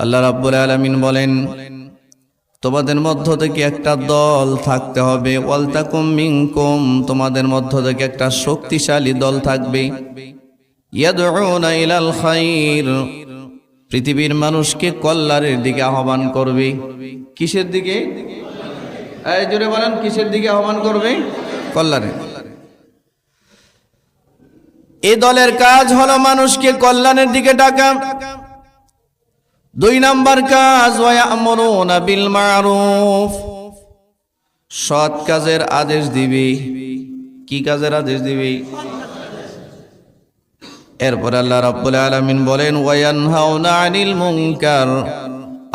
আল্লাহ রাব্বুল আলামিন বলেন, তোমাদের মধ্য থেকে একটা দল থাকতে হবে, ওয়ালতাকুম মিনকুম, তোমাদের মধ্য থেকে একটা শক্তিশালী দল থাকবে, ইয়াদউনা ইলাল খায়র, পৃথিবীর মানুষকে কল্যাণের দিকে আহ্বান করবে। কিসের দিকে? এই জোরে বলেন, কিসের দিকে আহ্বান করবে? কল্যাণের। এই দলের কাজ হলো মানুষকে কল্যাণের দিকে ডাকা। 2 নাম্বার কাজ, ওয়ায়ামুরুনা বিল মারুফ, সৎ কাজের আদেশ দিবে। কি কাজের আদেশ দিবে? এরপর আল্লাহ রাব্বুল আলামিন বলেন, ওয়ায়ানহাউনা আনিল মুনকার,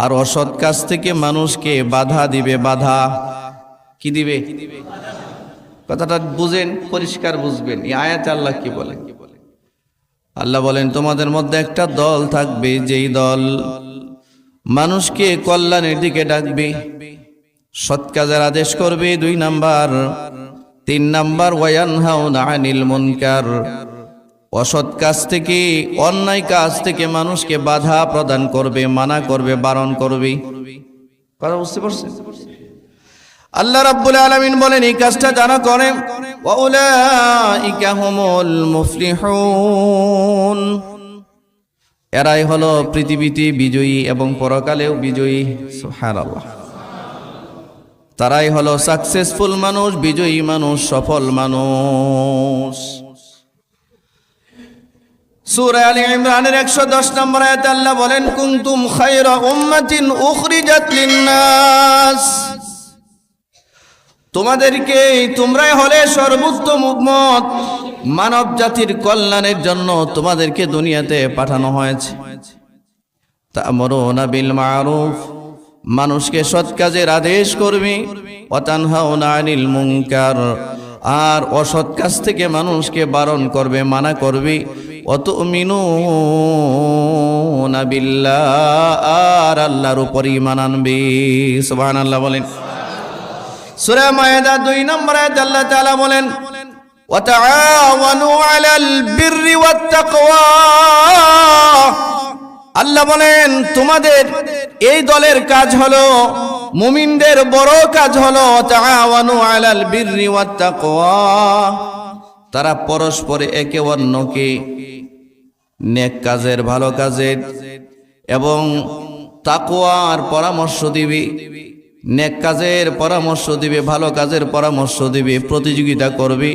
আর অসৎ কাজ থেকে মানুষকে বাধা দিবে। বাধা কি দিবে? কথাটা বুঝেন, পরিষ্কার বুঝবেন। এই আয়াতে আল্লাহ কি বলেন? আল্লাহ বলেন, তোমাদের মধ্যে একটা দল থাকবে, যেই দল মানুষকে কল্যাণের দিকে ডাকবে, সৎ কাজের আদেশ করবে। 2 নাম্বার। 3 নাম্বার, ওয়ায়ানহাউনা আনিল মুনকার, অসৎ কাজ থেকে, অন্যায় কাজ থেকে মানুষকে বাধা প্রদান করবে, মানা করবে, বারণ করবে। কথা বুঝতে পারছেন? আল্লাহ রাব্বুল আলামিন বলেন, এই কাজটা যারা করে, ওয়াউলাইকা হুমুল মুফলিহুন, এরাই হলো পৃথিবীতে বিজয়ী এবং পরকালেও বিজয়ী। সুবহানাল্লাহ। তারাই হলো সাকসেসফুল মানুষ, বিজয়ী মানুষ, সফল মানুষ। সূরা আলে ইমরানের 110 নম্বর আয়াতে আল্লাহ বলেন, কুনতুম খায়রা উম্মাতিন উখরিজাত লিন-নাস, তোমরাই হলে সর্বোত্তম উম্মত, মানব জাতির কল্যাণের জন্য তোমাদেরকে দুনিয়াতে পাঠানো হয়েছে। তা'মুরুনা বিল মারুফ, মানুষকে সৎ কাজের আদেশ করবে, ওয়া তানহাউনা আনিল মুনকার, আর অসৎ কাজ থেকে মানুষকে বারণ করবে, মানা করবে। ওয়া তু'মিনুনা বিল্লাহ, আর আল্লাহর উপর ঈমান আনবে। সুবহানাল্লাহ বলেন। সূরা মায়েদা 2 নম্বর আয়াতে আল্লাহ তাআলা বলেন, ওয়া তাআওয়ানু আলাল বিররি ওয়াত তাকওয়া, আল্লাহ বলেন, তোমাদের এই দলের কাজ হলো, মুমিনদের বড় কাজ হলো, তাআওয়ানু আলাল বিররি ওয়াত তাকওয়া, তারা পরস্পরে একে অন্যকে নেক কাজের, ভালো কাজের এবং তাকওয়ার পরামর্শ দিবে। নেক কাজের পরামর্শ দিবে, ভালো কাজের পরামর্শ দিবে, প্রতিযোগিতা করবে।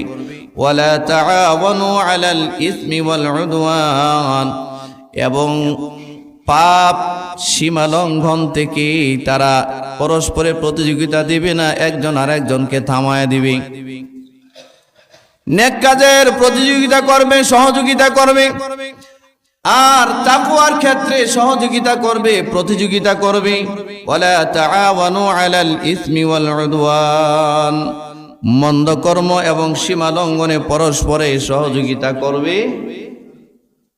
ওয়ালা তাআওয়ানু আলাল ইসমি ওয়াল উদওয়ান, এবং পাপ সীমা লঙ্ঘন থেকে তারা পরস্পরের প্রতিযোগিতা দিবে না, একজন আরেকজনকে থামায় দিবে। নেক কাজের প্রতিযোগিতা করবে, সহযোগিতা করবে, আর তাকওয়ার ক্ষেত্রে সহযোগিতা করবে, প্রতিযোগিতা করবে। ওয়ালা তাআওয়ানু আলাল ইসমি ওয়াল উদওয়ান, মন্দ কর্ম এবং সীমা লঙ্ঘনে পরস্পরে সহযোগিতা করবে।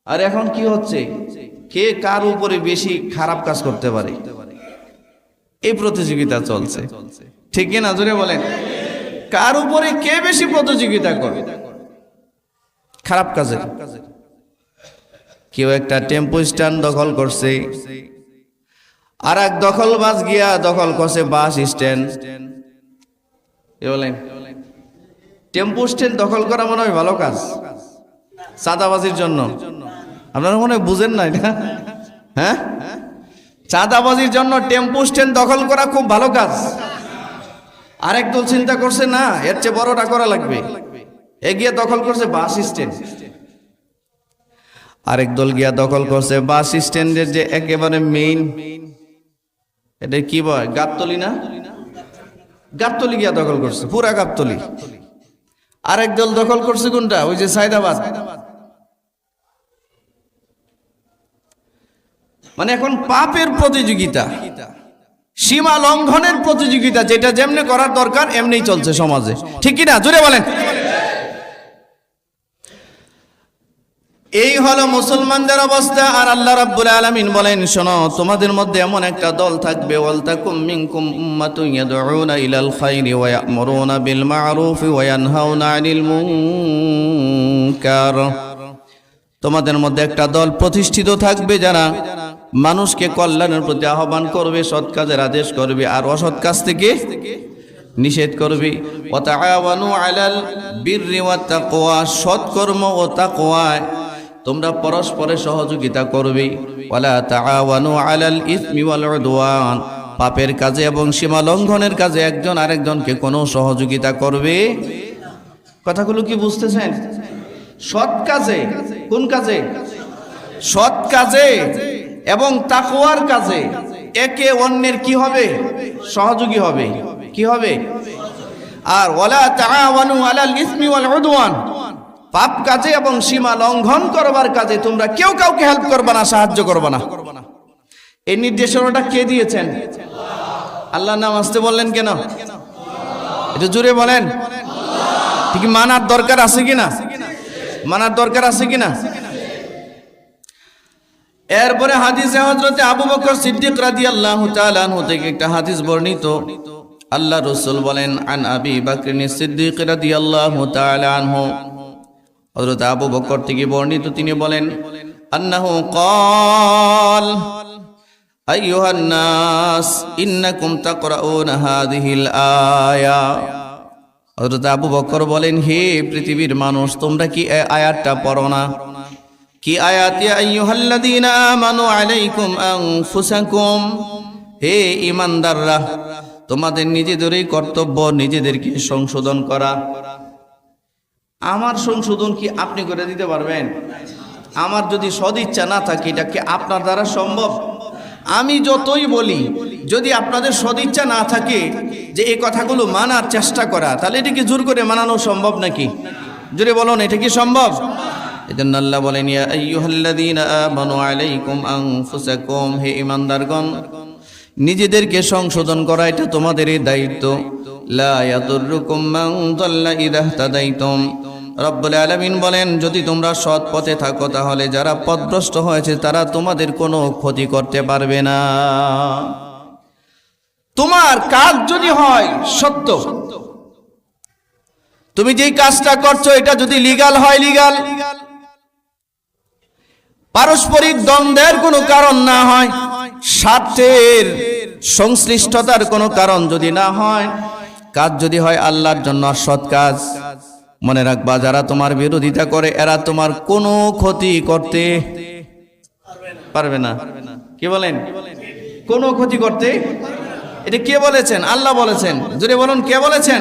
আর এখন কি হচ্ছে, কে কার উপরে বেশি খারাপ কাজ করতে পারে, এই প্রতিযোগিতা চলছে। ঠিক কি না? জোরে বলেন, কার উপরে কে বেশি প্রতিযোগিতা করে খারাপ কাজে? কেউ একটা টেম্পো স্ট্যান্ড দখল করছে, আর এক দখলবাজ গিয়া দখল করছে বাস স্ট্যান্ড। বলেন, টেম্পো স্ট্যান্ড দখল করা মনে হয় ভালো কাজ চাঁদাবাজির জন্য? আপনারা মনে হয় বুঝেন না এটা। হ্যাঁ, চাঁদাবাজির জন্য টেম্পো স্ট্যান্ড দখল করা খুব ভালো কাজ। আরেক দল চিন্তা করছে, না, এর চেয়ে বড়টা করা লাগবে, এগিয়ে দখল করছে বাস স্ট্যান্ড। আরেক দল গিয়া দখল করছে বাস স্ট্যান্ডের যে একেবারে মেইন, এটা কি বলে, গাবতলি না, গাবতলি গিয়া দখল করছে, পুরা গাবতলি। আরেক দল দখল করছে কোনটা, ওই যে সায়দাবাদ। মানে এখন পাপের প্রতিযোগিতা, সীমা লঙ্ঘনের প্রতিযোগিতা, যেটা যেমনি করার দরকার এমনি চলছে সমাজে। ঠিক কি না? জোরে বলেন। এই হলো মুসলমানদের অবস্থা। আর আল্লাহ রাব্বুল আলামিন বলেন, শোনো, তোমাদের মধ্যে এমন একটা দল থাকবে, ওয়ালতাকুম মিনকুম উম্মাতুন ইয়াদউনা ইলাল খায়রি ওয়া ইয়া'মুরুনা বিল মা'রুফি ওয়া ইয়ানহাউনা আনিল মুনকার, তোমাদের মধ্যে একটা দল প্রতিষ্ঠিত থাকবে, যারা মানুষকে কল্যাণের প্রতি আহ্বান করবে, সৎ কাজের আদেশ করবে, আর অসৎ কাজ থেকে নিষেধ করবে। ওয়া তাআওয়ানু আলাল বিররি ওয়াত তাকওয়া, সৎকর্ম ও তাকওয়ায় তোমরা পরস্পরে সহযোগিতা করবে। ওয়ালা তাআওয়ানু আলাল ইসমি ওয়াল উদওয়ান, পাপের কাজে এবং সীমা লঙ্ঘনের কাজে একজন আরেকজনকে কোনো সহযোগিতা করবে। কথাগুলো কি বুঝতেছেন? সৎ কাজে, কোন কাজে? সৎ কাজে এবং তাকওয়ার কাজে একে অন্যের কি হবে? সহযোগী হবে। কি হবে? আর ওয়ালা তাআওয়ানু আলাল ইসমি ওয়াল উদওয়ান, পাপ কাজে এবং সীমা লঙ্ঘন করবার কাজে তোমরা কেউ কাউকে হেল্প করবে না, সাহায্য করবে না। এই নির্দেশনাটা কে দিয়েছেন? আল্লাহ নাম আসতে বললেন কেন? এটা জোরে বলেন। ঠিক মানার দরকার আছে কিনা? মানার দরকার আছে কিনা? এরপরে হাদিসে হযরতে আবু বকর সিদ্দিক রাদিয়াল্লাহু তাআলা আনহু থেকে একটা হাদিস বর্ণিত। আল্লাহ রাসূল বলেন, আন আবি বকর সিদ্দিক রাদিয়াল্লাহু তাআলা আনহু, হযরত আবু বকর থেকে বর্ণিত, তিনি বলেন, আন্নাহু ক্বাল আইয়ুহান নাস ইন্নাকুম তাকরাউনা হাযিহিল আয়া। হযরত আবু বকর বলেন, হে পৃথিবীর মানুষ, তোমরা কি এই আয়াতটা পড়ো না? কি আয়াত? ইয়া আইয়ুহাল্লাযীনা আমানু আলাইকুম আনফুসাকুম, হে ঈমানদাররা, তোমাদের নিজেদেরই কর্তব্য নিজেদেরকে সংশোধন করা। আমার সংশোধন কি আপনি করে দিতে পারবেন? আমার যদি সদিচ্ছা না থাকে, এটা কি আপনার দ্বারা সম্ভব? আমি যতই বলি, যদি আপনাদের সদিচ্ছা না থাকে যে এই কথাগুলো মানার চেষ্টা করা, তাহলে এটা কি জোর করে মানানো সম্ভব নাকি? জোরে বলুন, এটা কি সম্ভব? এজন্য আল্লাহ বলেন, ইয়া আইয়ুহাল্লাযীনা আমানু আলাইকুম আনফুসাকুম, হে ঈমানদারগণ, নিজেদেরকে সংশোধন করা এটা তোমাদেরই দায়িত্ব। লা ইয়াদুররুকুম মান দাল্লা ইযা ইহতাদাইতুম, রব্বুল আলামিন বলেন, যদি তোমরা সৎ পথে থাকো তাহলে যারা পথভ্রষ্ট হয়েছে তারা তোমাদের কোনো ক্ষতি করতে পারবে না। তোমার কাজ যদি হয় সত্য, তুমি যেই কাজটা করছো এটা যদি লিগ্যাল হয়, লিগ্যাল, পারস্পরিক দ্বন্দ্বের কোনো কারণ না হয়, স্বার্থের সংশ্লিষ্টতার কোনো কারণ যদি না হয়, কাজ যদি হয় আল্লাহর জন্য সৎ কাজ, মনে রাখবা যারা তোমার বিরোধিতা করে এরা তোমার কোনো ক্ষতি করতে পারবে না। কি বলেন? কোনো ক্ষতি করতে। এটা কে বলেছেন? আল্লাহ বলেছেন। জোরে বলুন, কে বলেছেন?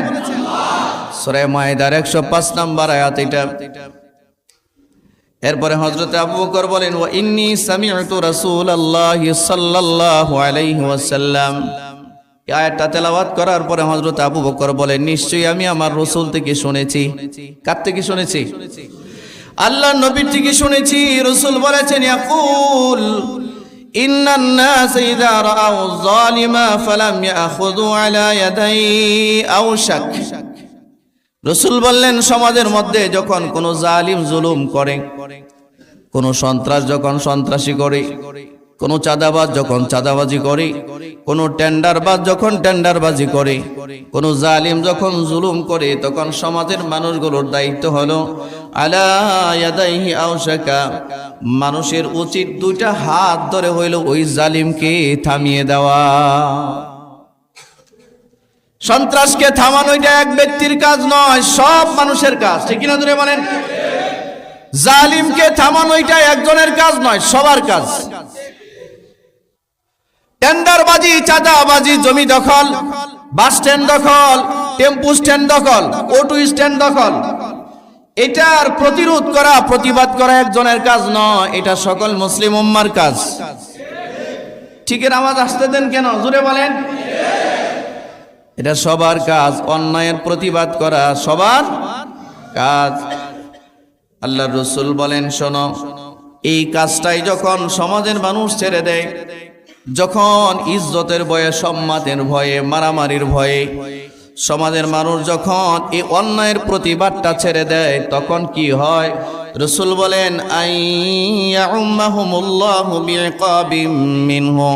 সূরা মাইদার 105 নম্বর আয়াত এটা। এরপরে হযরত আবু বকর বলেন, ওয়া ইন্নী সামি'তু রাসূলুল্লাহি সাল্লাল্লাহু আলাইহি ওয়াসাল্লাম, এই আয়াতটা তেলাওয়াত করার পরে হযরত আবু বকর বলেন, নিশ্চয়ই আমি আমার রাসূল থেকে শুনেছি। কার থেকে শুনেছি? আল্লাহর নবীর থেকে শুনেছি। রাসূল বলেছেন, ইয়াকুল ইন্নান নাস ইযা রাআউ যালিমা ফালাম ইয়াখুযু আলা ইয়াদাই আওশাক। রাসূল বললেন, সমাজের মধ্যে যখন কোনো জালিম জুলুম করে, কোনো সন্ত্রাস যখন সন্ত্রাসী করে, কোনো চাঁদাবাজ যখন চাঁদাবাজি করে, কোনো টেন্ডারবাজ যখন টেন্ডারবাজি করে, কোনো জালিম যখন জুলুম করে, তখন সমাজের মানুষগুলোর দায়িত্ব হলো আলা ইয়াদাইহি আওশাকা, মানুষের উচিত দুইটা হাত ধরে হইল ওই জালিমকে থামিয়ে দেওয়া। সন্ত্রাসকে থামানো এটা এক ব্যক্তির কাজ নয়, সব মানুষের কাজ। ঠিক কিনা ধরে বলেন? জালিমকে থামানো এটা একজনের কাজ নয়, সবার কাজ। টেন্ডারবাজি, চাঁদাবাজি, জমি দখল, বাস স্ট্যান্ড দখল, টেম্পু স্ট্যান্ড দখল, অটো স্ট্যান্ড দখল, এটার প্রতিরোধ করা, প্রতিবাদ করা একজনের কাজ নয়, এটা সকল মুসলিম উম্মার কাজ। ঠিকের আওয়াজ আসতে দেন কেন? জোরে বলেন। এটা সবার কাজ, অন্যায়ের প্রতিবাদ করা সবার কাজ। আল্লাহর রাসূল বলেন, শোনো, এই কাজটাই যখন সমাজের মানুষ ছেড়ে দেয়, যখন ইজ্জতের ভয়ে, সম্মানের ভয়ে, মারামারির ভয়ে সমাজের মানুষ যখন এই অন্যায়ের প্রতিবাদটা ছেড়ে দেয়, তখন কি হয়? রাসূল বলেন, আইয়াউম্মাহুমুল্লাহু বিইকাবিম মিনহু,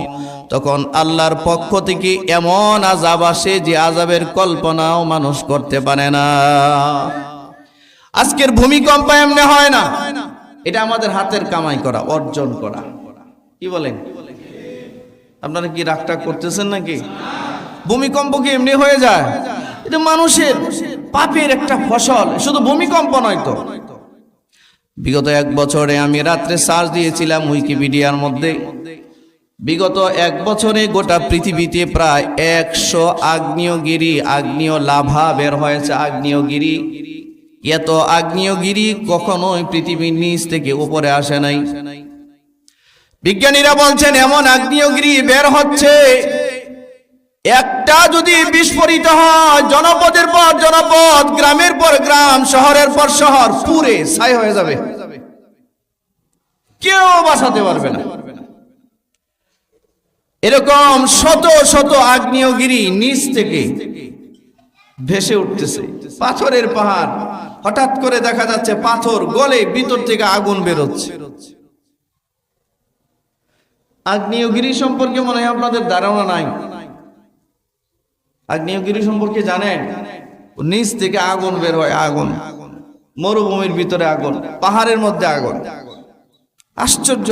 তখন আল্লাহর পক্ষ থেকে এমন আযাব আসে যে আযাবের কল্পনাও মানুষ করতে পারে না। আজকের ভূমিকম্প এমনি হয় না, এটা আমাদের হাতের কামাই করা, অর্জন করা। কি বলেন? আপনারা কি রাগটা করতেছেন নাকি? ভূমিকম্প কি এমনি হয়ে যায়? এটা মানুষের পাপের একটা ফসল। শুধু ভূমিকম্প নয় তো, বিগত 1 বছরে আমি রাত্রে সার্চ দিয়েছিলাম উইকিপিডিয়ার মধ্যে, বিগত 1 বছরে গোটা পৃথিবীতে প্রায় 100 আগ্নেয়গিরি, আগ্নেয় লাভা বের হয়েছে। আগ্নেয়গিরি, এত আগ্নেয়গিরি কখনোই পৃথিবীর নিচ থেকে উপরে আসে নাই। বিজ্ঞানীরা বলছেন এমন আগ্নেয়গিরি বের হচ্ছে, একটা যদি বিস্ফোরিত হয়, জনপদের পর জনপদ, গ্রামের পর গ্রাম, শহরের পর শহর পুড়ে ছাই হয়ে যাবে, কেউ বাঁচাতে পারবে না। এরকম শত শত আগ্নেয়গিরি নিচ থেকে ভেসে উঠতেছে, পাথরের পাহাড়। হঠাৎ করে দেখা যাচ্ছে পাথর গলে ভিতর থেকে আগুন বেরোচ্ছে। আগ্নেয়গিরি সম্পর্কে মনে হয় আপনাদের ধারণা নাই। আগ্নেয়গিরি সম্পর্কে জানেন? নিচ থেকে আগুন বের হয়, আগুন, মরুভূমির ভিতরে আগুন, পাহাড়ের মধ্যে আগুন। আশ্চর্য।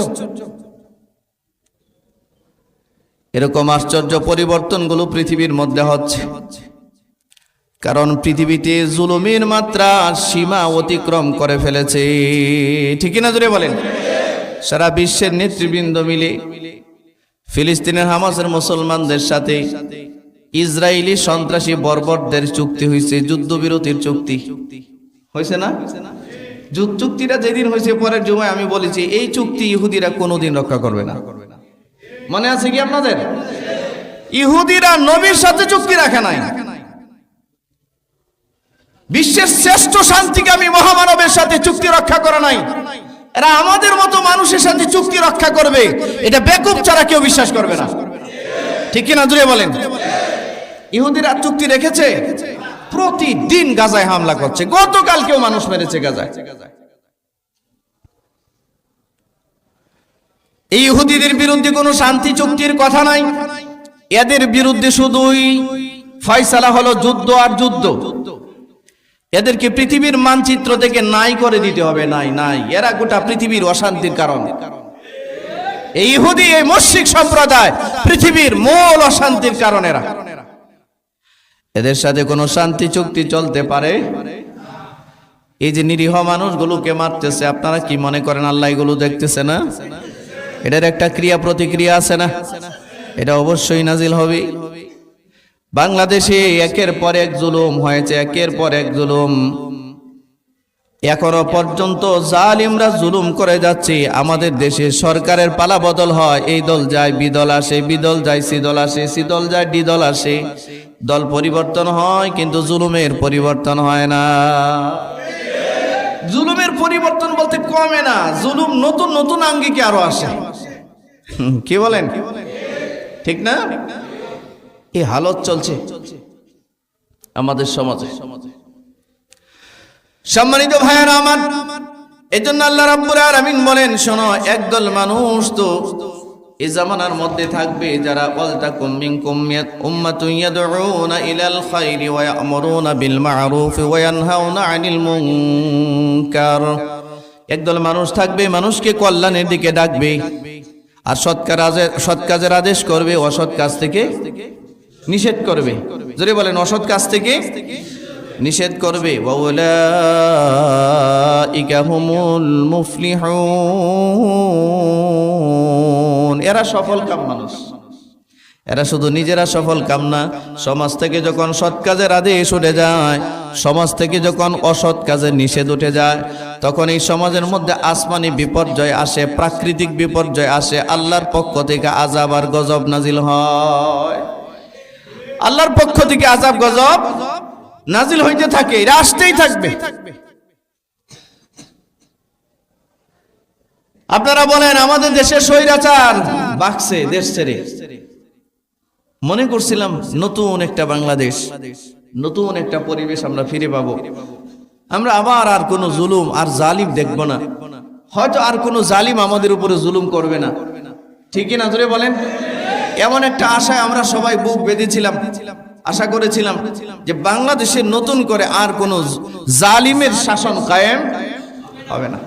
এরকম আশ্চর্য পরিবর্তনগুলো পৃথিবীর মধ্যে হচ্ছে, কারণ পৃথিবীতে জুলুমের মাত্রা সীমা অতিক্রম করে ফেলেছে। ঠিক না জোরে বলেন? সারা বিশ্বের নেতৃবৃন্দ মিলে ফিলিস্তিনের হামাসের মুসলমানদের সাথে ইসরায়েলি সন্ত্রাসী বর্বরদের চুক্তি হয়েছে, যুদ্ধবিরতির চুক্তি হয়েছে না? চুক্তিটা যেদিন হয়েছে, পরের জুমায় আমি বলেছি এই চুক্তি ইহুদিরা কোনোদিন রক্ষা করবে না। মনে আছে কি আপনাদের? ইহুদিরা নবীর সাথে চুক্তি রাখে নাই। বিশ্বের শ্রেষ্ঠ শান্তিকামী মহামানবের সাথে চুক্তি রক্ষা করে নাই। এরা আমাদের মতো মানুষের সাথে চুক্তি রক্ষা করবে, এটা বেকুব ছাড়া কেউ বিশ্বাস করবে না। ঠিক কিনা জুড়ে বলেন? ইহুদিরা চুক্তি রেখেছে, প্রতিদিন গাজায় হামলা করছে। গতকাল কেউ মানুষ মেরেছে গাজায়। এই ইহুদিদের বিরুদ্ধে কোনো শান্তি চুক্তির কথা নাই। এদের বিরুদ্ধে শুধুই ফয়সালা হলো যুদ্ধ আর যুদ্ধ। এদেরকে পৃথিবীর মানচিত্র থেকে নাই করে দিতে হবে। নাই নাই, এরা গোটা পৃথিবীর অশান্তির কারণ। এই ইহুদি, এই মুশরিক সম্প্রদায় পৃথিবীর মূল অশান্তির কারণ। এরা, এদের সাথে কোনো শান্তি চুক্তি চলতে পারে? এই যে নিরীহ মানুষগুলোকে মারতেছে, আপনারা কি মনে করেন আল্লাহ এগুলো দেখতেছে না? এটার একটা ক্রিয়া প্রতিক্রিয়া আছে না? এটা অবশ্যই নাজিল হবে। বাংলাদেশে একের পর এক জুলুম হয়েছে, একের পর এক জুলুম। এখনো পর্যন্ত জালিমরা জুলুম করে যাচ্ছে। আমাদের দেশে সরকারের পালা বদল হয়, এই দল যায় বি দল আসে, বি দল যায় সি দল আসে, সি দল যায় ডি দল আসে। দল পরিবর্তন হয় কিন্তু জুলুমের পরিবর্তন হয় না। জুলুমের পরিবর্তন বলতে কমে না, জুলুম নতুন নতুন আঙ্গিকে আরো আসে। কি বলেন? ঠিক না? এই হালত চলছে আমাদের সমাজে। সম্মানিত ভাইয়েরা আমার, এজন্য আল্লাহ রাব্বুল আলামিন বলেন, শোনো, একদল মানুষ তো এই জামানার মধ্যে থাকবে যারা ওয়ালতাকুম মিনকুম উম্মাতুন ইয়াদউনা ইলাল খায়রি ওয়া ইয়া'মুরুনা বিল মা'রুফ ওয়া ইয়ানহাউনা আনিল মুনকার। একদল মানুষ থাকবে মানুষকে কল্যাণের দিকে ডাকবে আর সৎ কাজের আদেশ করবে, অসৎ কাজ থেকে নিষেধ করবে। যদি বলেন অসৎ কাজ থেকে নিষেধ করবে। ওয়া উলাইকা হুমুল মুফলিহুন। এরা সফল কাম মানুষ। এরা শুধু নিজেরা সফল কাম না, সমাজ থেকে যখন সৎ কাজের আদেশ উঠে যায়, সমাজ থেকে যখন অসৎ কাজের নিষেধ উঠে যায়, তখন এই সমাজের মধ্যে আসমানি বিপর্যয় আসে, প্রাকৃতিক বিপর্যয় আসে, আল্লাহর পক্ষ থেকে আযাব আর গজব নাজিল হয়। আল্লাহর পক্ষ থেকে আযাব গজব নাজিল হইতে থাকে, এটা আসতেই থাকবে। আপনারা বলেন আমাদের দেশে স্বৈরাচার বাকছে দেশ ছেড়ে। মনে করছিলাম নতুন একটা বাংলাদেশ, নতুন একটা পরিবেশ আমরা ফিরে পাবো। আমরা আবার আর কোনো জুলুম আর জালিম দেখব না। হয়তো আর কোনো জালিম আমাদের উপরে জুলুম করবে না। ঠিক না জোরে বলেন? এমন একটা আশায় আমরা সবাই বুক বেঁধেছিলাম, আশা করেছিলাম যে বাংলাদেশে নতুন করে আর কোনো জালিমের শাসন কায়েম হবে না।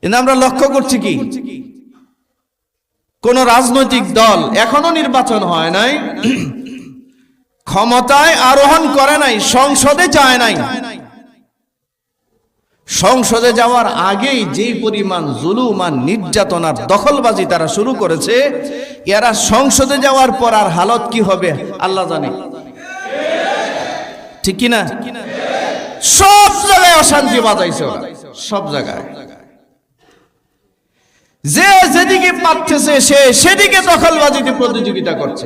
কিন্তু আমরা লক্ষ্য করছি কি, কোন রাজনৈতিক দল এখনো নির্বাচন হয় নাই, ক্ষমতায় আরোহণ করে নাই, সংসদে যায় নাই, সংসদে যাওয়ার আগেই যে পরিমাণ জুলুম আর নির্যাতন আর দখলবাজি তারা শুরু করেছে, এরা সংসদে যাওয়ার পর আর হালত কি হবে আল্লাহ জানে, ঠিক কিনা? সব জায়গায় অশান্তি বাজাইছে ওরা, সব জায়গায়। যে যেদিকে পাচ্ছে সে সেদিকে দখলবাজিতে প্রতিযোগিতা করছে,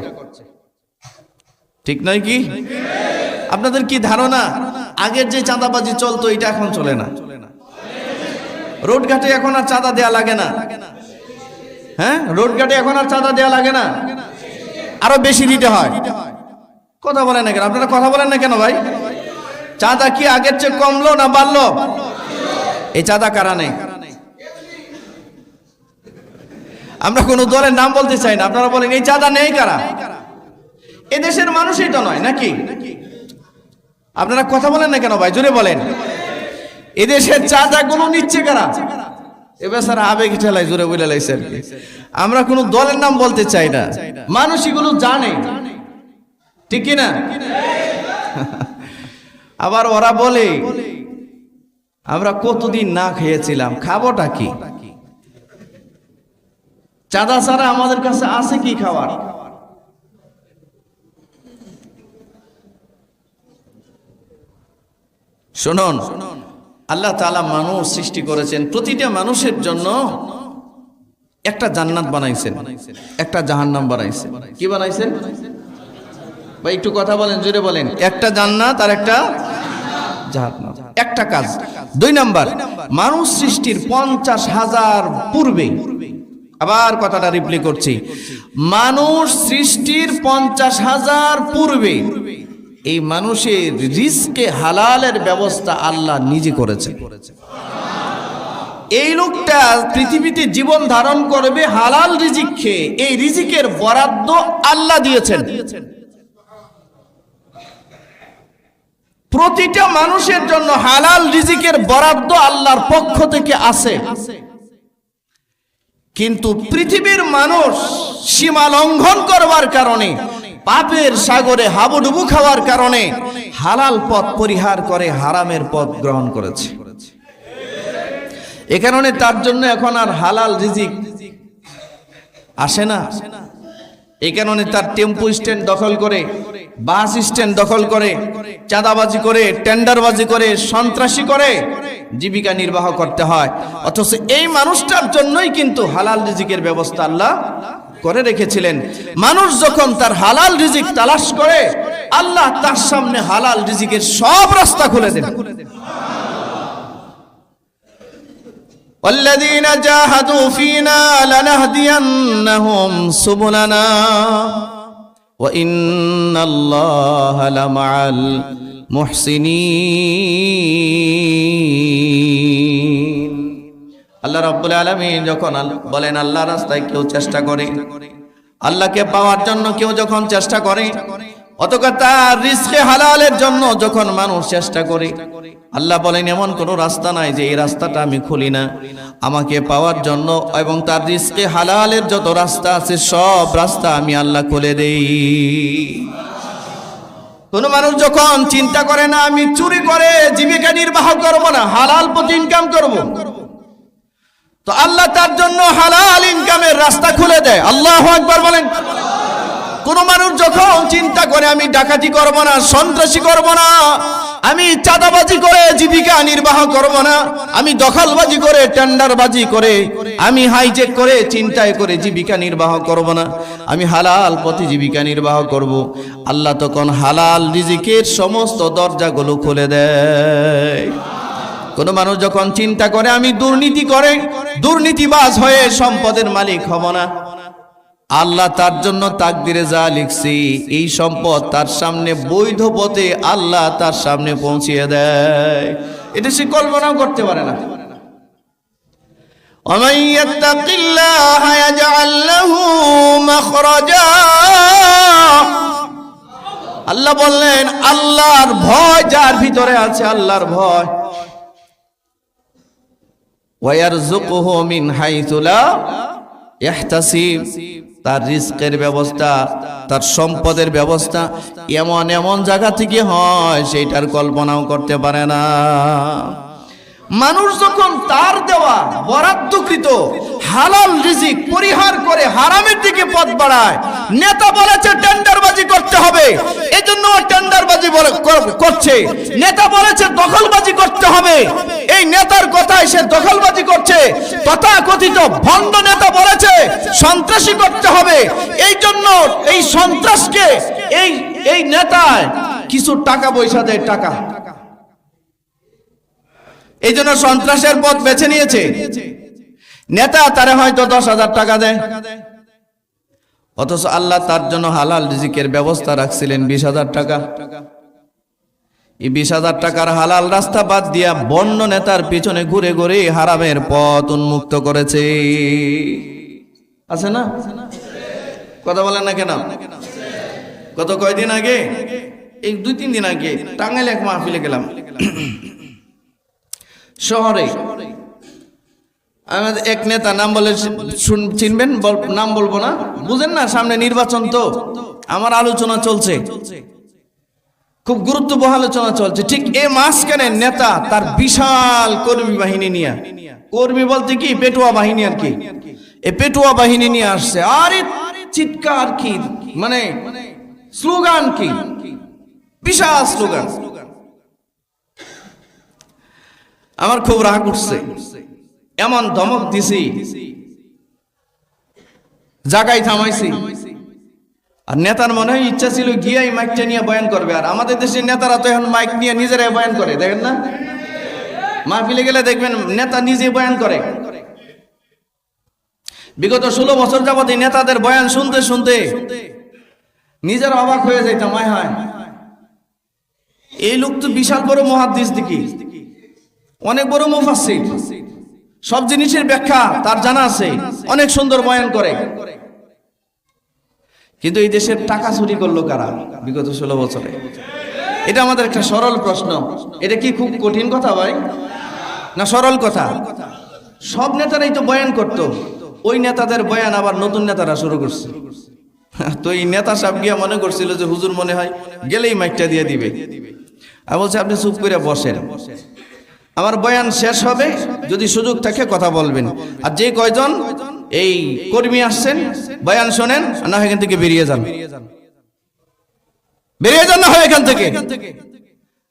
ঠিক নয় কি? আপনাদের কি ধারণা আগের যে চাঁদাবাজি চলতো এটা এখন চলে না? রোডঘাটে এখন আর চাঁদা দেয়া লাগে না। হ্যাঁ, রোডঘাটে এখন আর চাঁদা দেয়া লাগে না, আরো বেশি দিতে হয়। কথা বলেন না কেন? আপনারা কথা বলেন না কেন ভাই? চাঁদা কি আগের চেয়ে কমলো না বাড়লো? এই চাঁদা কারা নেই? আমরা কোন দলের নাম বলতে চাই না, আপনারা বলেন এই চাঁদা নেই কারা? এদেশের মানুষই তো নয় নাকি? আপনারা কথা বলেন না কেন ভাই? জোরে বলেন। এদেশের চাঁদা গুলো নিচ্ছে কারা? এবার স্যার আবেগ ঠেলায় জোরে বলে লাইছেন। আমরা কোন দলের নাম বলতে চাই না, মানুষ এগুলো জানে, ঠিক কিনা? আবার ওরা বলে আমরা কতদিন না খেয়েছিলাম, খাবোটা কি? চাঁদা ছাড়া আমাদের কাছে আছে কি খাবার? শুনুন, আল্লাহ তাআলা মানুষ সৃষ্টি করেছেন, প্রতিটা মানুষের জন্য একটা জান্নাত বানাইছেন, একটা জাহান্নাম বানাইছেন। কি বানাইছেন ভাই? একটু কথা বলেন, জোরে বলেন। একটা জান্নাত আর একটা জাহান্নাম, একটা কাজ। 2 নাম্বার, মানুষ সৃষ্টির 50,000 পূর্বে, আবার কথাটা রিপ্লে করছি, মানুষ সৃষ্টির 50,000 পূর্বে এই মানুষের রিজকে হালালের ব্যবস্থা আল্লাহ নিজে করেছে। এই লোকটা পৃথিবীতে জীবন ধারণ করবে হালাল রিজিক খেয়ে, এই রিজিকের বরাদ্দ আল্লাহ দিয়েছেন। প্রতিটা মানুষের জন্য হালাল রিজিকের বরাদ্দ আল্লাহর পক্ষ থেকে আছে। কিন্তু পৃথিবীর মানুষ সীমা লঙ্ঘন করবার কারণে, পাপের সাগরে হাবুডুবু খাওয়ার কারণে হালাল পথ পরিহার করে হারামের পথ গ্রহণ করেছে। এ কারণে তার জন্য এখন আর হালাল রিজিক আসে না। এই কারণে তার টেম্পো স্ট্যান্ড দখল করে, বাস স্ট্যান্ড দখল করে, চাঁদাবাজি করে, টেন্ডারবাজি করে, সন্ত্রাসী করে জীবিকা নির্বাহ করতে হয়। অথচ এই মানুষটার জন্যই কিন্তু হালাল রিজিকের ব্যবস্থা আল্লাহ করে রেখেছিলেন। মানুষ যখন তার হালাল রিজিক তালাশ করে, আল্লাহ তার সামনে হালাল রিজিকের সব রাস্তা খুলে দেন। والذين جاهدوا فينا لنهدينهم سبلنا وإن الله لمع المحسنين। আল্লাহ রাব্বুল আলামিন যখন বলেন আল্লাহ রাস্তায় কেউ চেষ্টা করে, আল্লাহকে পাওয়ার জন্য কেউ যখন চেষ্টা করে, অতঃপর তার রিজকে হালালের জন্য যখন মানুষ চেষ্টা করে, আল্লাহ বলেন এমন কোন রাস্তা নাই যে এই রাস্তাটা আমি খুলি না। আমাকে পাওয়ার জন্য এবং তার রিজকে হালালের যত রাস্তা আছে সব রাস্তা আমি আল্লাহ খুলে দেই। কোন মানুষ যখন চিন্তা করে না আমি চুরি করে জীবিকা নির্বাহ করব না, হালাল পথে ইনকাম করব, তো আল্লাহ তার জন্য হালাল ইনকামের রাস্তা খুলে দেয়। আল্লাহু আকবার বলেন। কোন মানুষ যখন চিন্তা করে আমি ডাকাতি করব না, সন্ত্রাসী করব না, আমি চাঁদাবাজি করে জীবিকা নির্বাহ করব না, আমি দখলবাজি করে, টেন্ডারবাজি করে, আমি হাইজেক করে, চিন্তায় করে জীবিকা নির্বাহ করব না, আমি হালাল পথে জীবিকা নির্বাহ করব, আল্লাহ তখন হালাল রিজিকের সমস্ত দরজাগুলো খুলে দেয়। কোন মানুষ যখন চিন্তা করে আমি দুর্নীতি করে, দুর্নীতিবাজ হয়ে সম্পদের মালিক হব না, আল্লাহ তার জন্য তাকদিরে যা লিখছি এই সম্পদ তার সামনে বৈধ পথে আল্লাহ তার সামনে পৌঁছিয়ে দেয়। এটা সে কল্পনাও করতে পারে না। وَمَن يَتَّقِ اللَّهَ يَجْعَل لَّهُ مَخْرَجًا। আল্লাহ বললেন আল্লাহর ভয় যার ভিতরে আছে, আল্লাহর ভয়, وَيَرْزُقُهُ مِنْ حَيْثُ لَا ইহতাসিব, তার রিজকের ব্যবস্থা, তার সম্পদের ব্যবস্থা এমন এমন জায়গা থেকে হয় সেইটার কল্পনাও করতে পারে না। মানুষ যখন তার দেওয়া বরাদ্দকৃত হালাল রিজিক পরিহার করে হারামের দিকে পথ বাড়ায়, নেতা বলেছে টেন্ডারবাজি করতে হবে, এজন্য টেন্ডারবাজি করছে। নেতা বলেছে দখলবাজি করতে হবে, এই নেতার কথায় সে দখলবাজি করছে। তথাকথিত ভণ্ড নেতা বলেছে সন্ত্রাসী করতে হবে, এই জন্য এই সন্ত্রাসকে এই নেতায় কিছু টাকা পয়সা দেয়, টাকা, এই জন্য সন্ত্রাসের পথ বেছে নিয়েছে। নেতা তারে হয়তো 10,000 টাকা দেয়, অথচ আল্লাহ তার জন্য হালাল রিজিকের ব্যবস্থা রাখছিলেন 20,000 টাকা। এই 20,000 টাকার হালাল রাস্তা বাদ দিয়া বন্য নেতার পিছনে ঘুরে ঘুরে হারামের পথ উন্মুক্ত করেছে। আছে না? কথা বলেন না কেন? গত কয়দিন আগে, এই 2-3 দিন আগে টাঙ্গাইল এক মাহফিলে গেলাম। শহরে আমাদের এক নেতা, নাম বলে চিনবেন, নাম বলবো না, বুঝেন না, সামনে নির্বাচন তো, আমার আলোচনা চলছে, খুব গুরুত্বপূর্ণ আলোচনা চলছে। ঠিক এই মাঝখানে নেতা তার বিশাল কর্মী বাহিনী নিয়ে, কর্মী বলতে কি পেটুয়া বাহিনী আর কি, এই পেটুয়া বাহিনী নিয়ে আসছে। আরে চিৎকার কি, মানে স্লোগান কি, বিশাল স্লোগান। আমার খুব রাগ উঠছে, এমন ধমক দিছি, জায়গায় থামাইছি। আর নেতার মনে হয় ইচ্ছা ছিল গিয়াই মাইকটা নিয়ে বয়ান করবে। আর আমাদের দেশের নেতারা তো এখন মাইক নিয়ে নিজেরাই বয়ান করে, দেখেন না? মাহফিলে গেলে দেখবেন নেতা নিজে বয়ান করে। বিগত 16 বছর যাবত এই নেতাদের বয়ান শুনতে শুনতে নিজের অবাক হয়ে যাইতাম, হায় হায়, এই লোক তো বিশাল বড় মুহাদ্দিস, দেখি অনেক বড় মুফাসসির, সব জিনিসের ব্যাখ্যা তার জানা আছে, অনেক সুন্দর বয়ান করে। কিন্তু এই দেশের টাকা চুরি করলো কারা বিগত 16 বছরে? এটা আমাদের একটা সরল প্রশ্ন। এটা কি খুব কঠিন কথা ভাই? না সরল কথা। সব নেতারাই তো বয়ান করত, ওই নেতাদের বয়ান আবার নতুন নেতারা শুরু করছে। তো এই নেতা সাহেব গিয়া মনে করছিল যে হুজুর মনে হয় গেলেই মাইকটা দিয়ে দিবে। আর বলছে আপনি চুপ করে বসেন, আমার বয়ান শেষ হবে, যদি সুযোগ থাকে কথা বলবেন। আর যে কয়জন এই কর্মী আসছেন বয়ান শোনেন, না হয় এখান থেকে বেরিয়ে যান, বেরিয়ে যান না হয় এখান থেকে।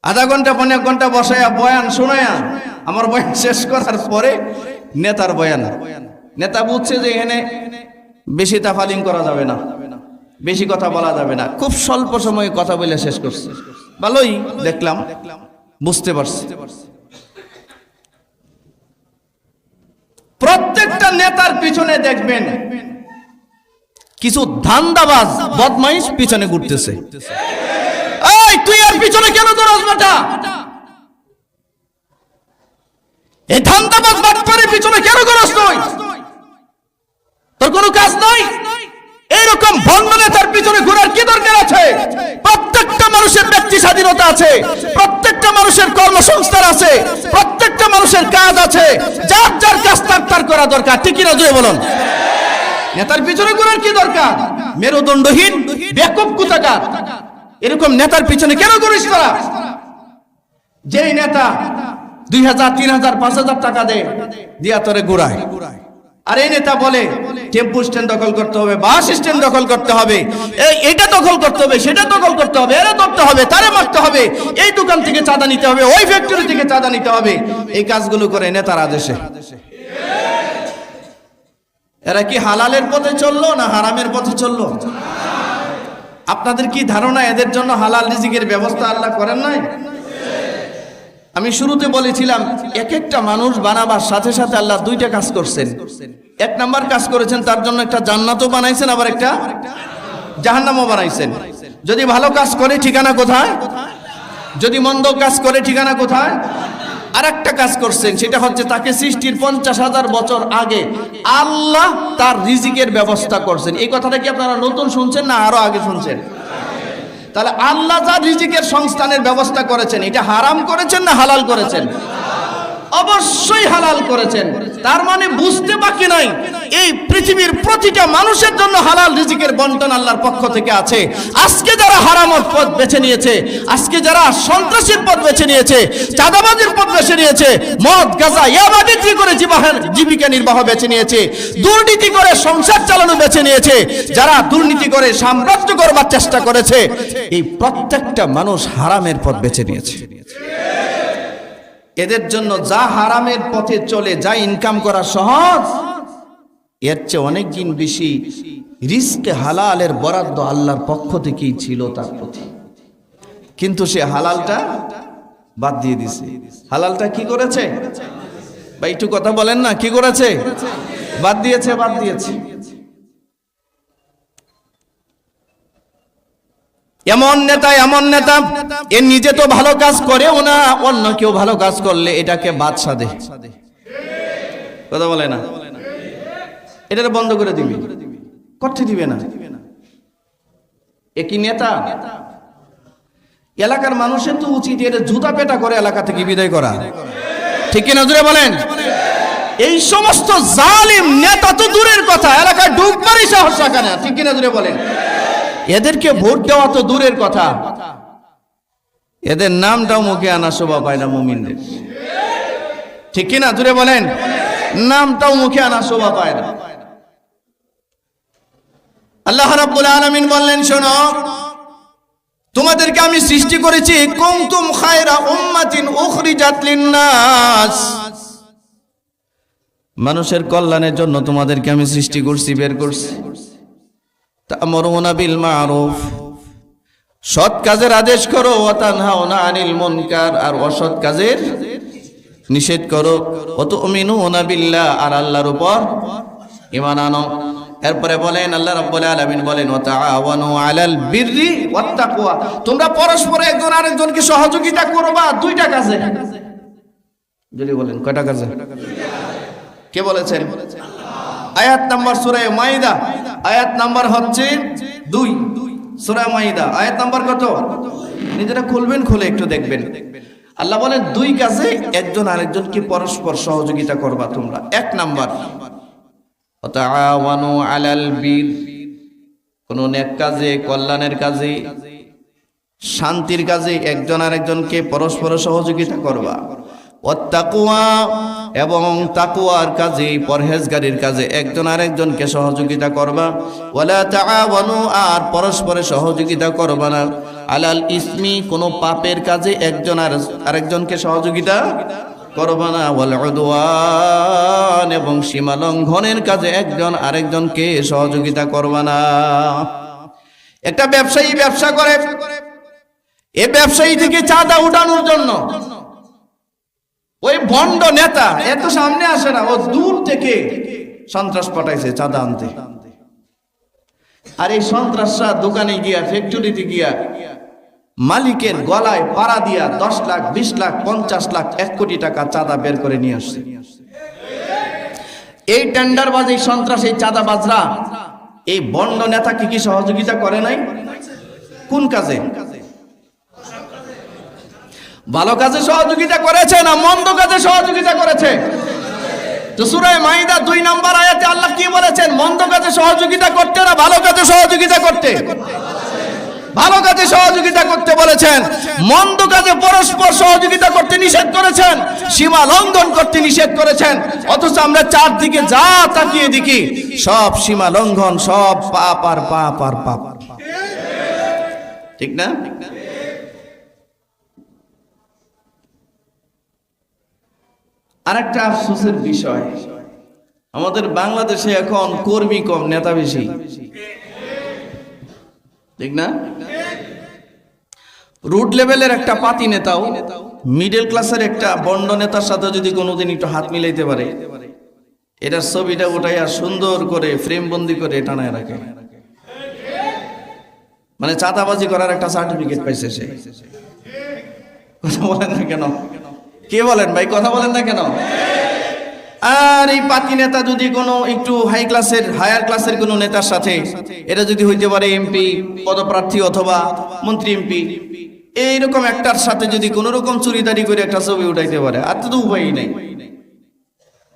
আধা ঘন্টা 15 ঘন্টা বসায়া বয়ান শোনায়া আমার বয়ান শেষ করার পরে নেতার বয়ান, নেতা বুঝছে যে এখানে বেশি তাফালিং করা যাবে না, বেশি কথা বলা যাবে না, খুব স্বল্প সময়ে কথা বলে শেষ করছে। ভালোই দেখলাম, বুঝতে পারছি। প্রত্যেকটা নেতার পিছনে দেখবেন কিছু ধান্দাবাজ বদমাইশ পিছনে ঘুরতেছে। এই তুই আর পিছনে কেন দৌড়াস বেটা? এই ধান্দাবাজ বাটপারের পিছনে কেন ঘুরছ তুই? তোর কোনো কাজ নাই? এইরকম ভণ্ড নেতার পিছনে ঘোরার কি দরকার আছে? প্রত্যেকটা মানুষের ব্যক্তি স্বাধীনতা আছে, প্রত্যেকটা মানুষের কর্মসংস্থান আছে, প্রত্যেকটা মানুষের কাজ আছে, যার যার কাজ তার করা দরকার। ঠিক কিনা জয় বলুন? নেতার পিছনে ঘোরার কি দরকার? মেরুদণ্ডহীন বেকুব কোথাকার, এরকম নেতার পিছনে কেন ঘুরিস তোরা? যেই নেতা 2,000, 3,000, 5,000 টাকা দেয় দিয়া তোরে ঘুরায়, আর এই নেতা বলে টেম্পু স্ট্যান্ড দখল করতে হবে, বাস স্ট্যান্ড দখল করতে হবে, এইটা দখল করতে হবে, সেটা দখল করতে হবে, এরা ধরতে হবে, তারে মারতে হবে, এই দোকান থেকে চাঁদা নিতে হবে, ওই ফ্যাক্টরি থেকে চাঁদা নিতে হবে। এই কাজগুলো করে নেতার আদেশে। এরা কি হালালের পথে চললো না হারামের পথে চললো? আপনাদের কি ধারণা এদের জন্য হালাল রিজিকের ব্যবস্থা আল্লাহ করেন নাই? আমি শুরুতে বলেছিলাম এক একটা মানুষ বানাবার সাথে সাথে আল্লাহ 2টা কাজ করছেন। 1 নাম্বার কাজ করেছেন, তার জন্য একটা জান্নাতও বানাইছেন, আবার একটা জাহান্নামও বানাইছেন। যদি ভালো কাজ করে ঠিকানা কোথায়? যদি মন্দ কাজ করে ঠিকানা কোথায়? আর একটা কাজ করছেন, সেটা হচ্ছে তাকে সৃষ্টির 50,000 বছর আগে আল্লাহ তার রিজিকের ব্যবস্থা করছেন। এই কথাটা কি আপনারা নতুন শুনছেন না আরো আগে শুনছেন? তাহলে আল্লাহ যা রিজিকের সংস্থানের ব্যবস্থা করেছেন, এটা হারাম করেছেন না হালাল করেছেন? অবশ্যই হালাল করেছেন। তার মানে বুঝতে বাকি নাই, এই পৃথিবীর প্রতিটা মানুষের জন্য হালাল রিজিকের বন্টন আল্লাহর পক্ষ থেকে আছে। আজকে যারা হারামত পথ বেছে নিয়েছে, আজকে যারা সন্ত্রাসীর পথ বেছে নিয়েছে, চাঁদাবাজির পথ বেছে নিয়েছে, মদ গাঁজা ইয়াবা বিক্রি করে জীবিকা নির্বাহ বেছে নিয়েছে, দুর্নীতি করে সংসার চালানো বেছে নিয়েছে, যারা দুর্নীতি করে সাম্রাজ্য করবার চেষ্টা করেছে, এই প্রত্যেকটা মানুষ হারামের পথ বেছে নিয়েছে। এদের জন্য যা হারামের পথে চলে, যা ইনকাম করা সহজ, এর চেয়ে অনেক দিন বেশি রিস্কে হালালের বরাদ্দ আল্লাহর পক্ষ থেকেই ছিল তার প্রতি। কিন্তু সে হালালটা বাদ দিয়ে দিছে। হালালটা কি করেছে ভাই, একটু কথা বলেন না, কি করেছে? বাদ দিয়েছে, বাদ দিয়েছে। এমন নেতা এ নিজে তো ভালো কাজ করেও না, অন্য কেউ ভালো কাজ করলে এটাকে বাদশা দে। কথা বলে না, এটা বন্ধ করে দিবি, করতে দিবে না। একই নেতা, এলাকার মানুষের তো উচিত এর জুতা পেটা করে এলাকা থেকে বিদায় করা, ঠিক কিনা জুড়ে বলেন? এই সমস্ত জালিম নেতা তো দূরের কথা, এলাকায় ঢুকবারই সাহস রাখে না, ঠিক কিনা জুড়ে বলেন? এদেরকে ভোট দেওয়া তো দূরের কথা, এদের নামটাও মুখে আনা শোভা পায় না মুমিনদের, ঠিক কিনা জুড়ে বলেন? নামটাও মুখে আনা শোভা পায় না। আল্লাহ রাব্বুল আলামিন বললেন, শোনো, তোমাদেরকে আমি সৃষ্টি করেছি কুনতুম খায়রা উম্মাতিন উখরিজাত লিন-নাস, মানুষের কল্যাণের জন্য তোমাদেরকে আমি সৃষ্টি করছি, বের করছি। তা'মুরুনা বিল মা'রুফ, সৎ কাজের আদেশ করো, ওয়া তানহাউনা আনিল মুনকার, আর অসৎ কাজের নিষেধ করো। ওয়া তু'মিনুনা বিল্লাহ, আর আল্লাহর উপর ঈমান আনো। এরপরে বলেন আল্লাহ রাব্বুল আলামিন বলেন, ওয়া তাআওয়ানু আলাল বিররি ওয়াত তাকওয়া, তোমরা পরস্পর একজন আরেকজনকে সহযোগিতা করবা দুইটা কাজে। যদি বলেন কয়টা কাজে? কে বলেছেন? আয়াত নাম্বার সূরা মাইদা, আয়াত নাম্বার হচ্ছে 2, সূরা মাইদা আয়াত নাম্বার কত? নিজেরা খুলবেন, খুলে একটু দেখবেন। আল্লাহ বলেন 2 কাজে একজন আরেকজনকে পরস্পর সহযোগিতা করবা তোমরা। 1 নাম্বার, তাআওয়ানু আলাল বির, কোন নেক কাজে, কল্যাণের কাজে, শান্তির কাজে একজন আরেকজনকে পরস্পর সহযোগিতা করবা। ওয়াত্তাকওয়া, এবং তাকওয়ার কাজে, পরহেজগারির কাজে একজন আরেকজনকে সহযোগিতা করবা। ওয়ালা তাআওয়ানু, আর পরস্পরে সহযোগিতা করবা না আলাল ইসমি, কোন পাপের কাজে একজন আরেকজনকে সহযোগিতা করবা না। ওয়াল উদওয়ান, এবং সীমা লঙ্ঘনের কাজে একজন আরেকজনকে সহযোগিতা করবা না। একটা ব্যবসায়ী ব্যবসা করে, এই ব্যবসায়ী থেকে চাঁদা উঠানোর জন্য ওই ভণ্ড নেতা এত সামনে আসে না, ও দূর থেকে সন্ত্রাস পাঠাইছে চাঁদা আনতে। আর এই সন্ত্রাসরা দোকানে গিয়া, ফ্যাক্টরিতে গিয়া মালিকের গলায় পাড়া দিয়া 10 লাখ, 20 লাখ, 50 লাখ, 1 কোটি টাকা চাঁদা বের করে নিয়ে আসছে। এই টেন্ডারবাজি, সন্ত্রাস, এই চাঁদাবাজরা এই ভণ্ড নেতাকে কি সহযোগিতা করে নাই? কোন কাজে? ভালো কাজে সহযোগিতা করেছে না মন্দ কাজে সহযোগিতা করেছে? তো সূরা মাইদা 2 নম্বর আয়াতে আল্লাহ কি বলেছেন? মন্দ কাজে সহযোগিতা করতে না ভালো কাজে সহযোগিতা করতে? ভালো কাজে সহযোগিতা করতে বলেছেন। মন্দ কাজে পরস্পর সহযোগিতা করতে নিষেধ করেছেন, সীমা লঙ্ঘন করতে নিষেধ করেছেন। অথচ আমরা চারদিকে যা তাকিয়ে দেখি সব সীমা লঙ্ঘন, সব পাপ আর পাপ আর পাপ, ঠিক না? আরেকটা আফসোসের বিষয়, আমাদের বাংলাদেশে এখন কর্মী কম, নেতা বেশি, ঠিক না? রুট লেভেলের একটা পাতি নেতাও মিডল ক্লাসের একটা বন্ড নেতার সাথে যদি কোনোদিন একটু হাত মিলাইতে পারে, এটার ছবিটা উঠাইয়া সুন্দর করে ফ্রেম বন্দি করে টানায় রাখে, মানে চাঁদাবাজি করার একটা সার্টিফিকেট পাইছে সে। কথা বলেন না কেন? কে বলেন ভাই, কথা বলেন না কেন? আর এই পাতি নেতা যদি কোনো একটু হাই ক্লাসের, হায়ার ক্লাসের কোনো নেতার সাথে, এটা যদি হইতে পারে এমপি পদপ্রার্থী অথবা মন্ত্রী এমপি, এইরকম একটার সাথে যদি কোন রকম চুরিদারি করে একটা ছবি উঠাইতে পারে, আর তো উপায়ই নেই।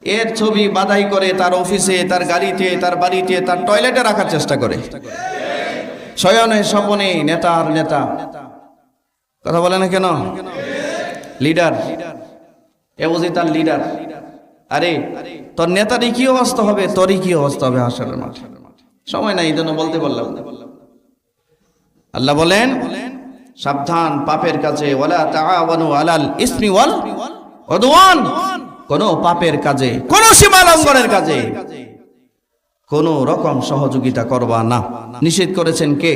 এর ছবি বাধাই করে তার অফিসে, তার গাড়িতে, তার বাড়িতে, তার টয়লেটে রাখার চেষ্টা করে। শয়নে স্বপনে নেতার নেতা, কথা বলে না কেন? লিডার, এ বুঝি তার লিডার। আরে তোর নেতারই কি অবস্থা হবে, তোরই কি অবস্থা হবে হাসরের মাঠে। সময় নাই, এই জন্য বলতে বললাম। আল্লাহ বলেন সাবধান পাপের কাজে, ওয়ালা তাআওয়ানু আলাল ইসমি ওয়াল উদওয়ান, কোন পাপের কাজে, কোন সীমা লঙ্ঘনের কাজে কোন রকম সহযোগিতা করবা না, নিষেধ করেছেন কে?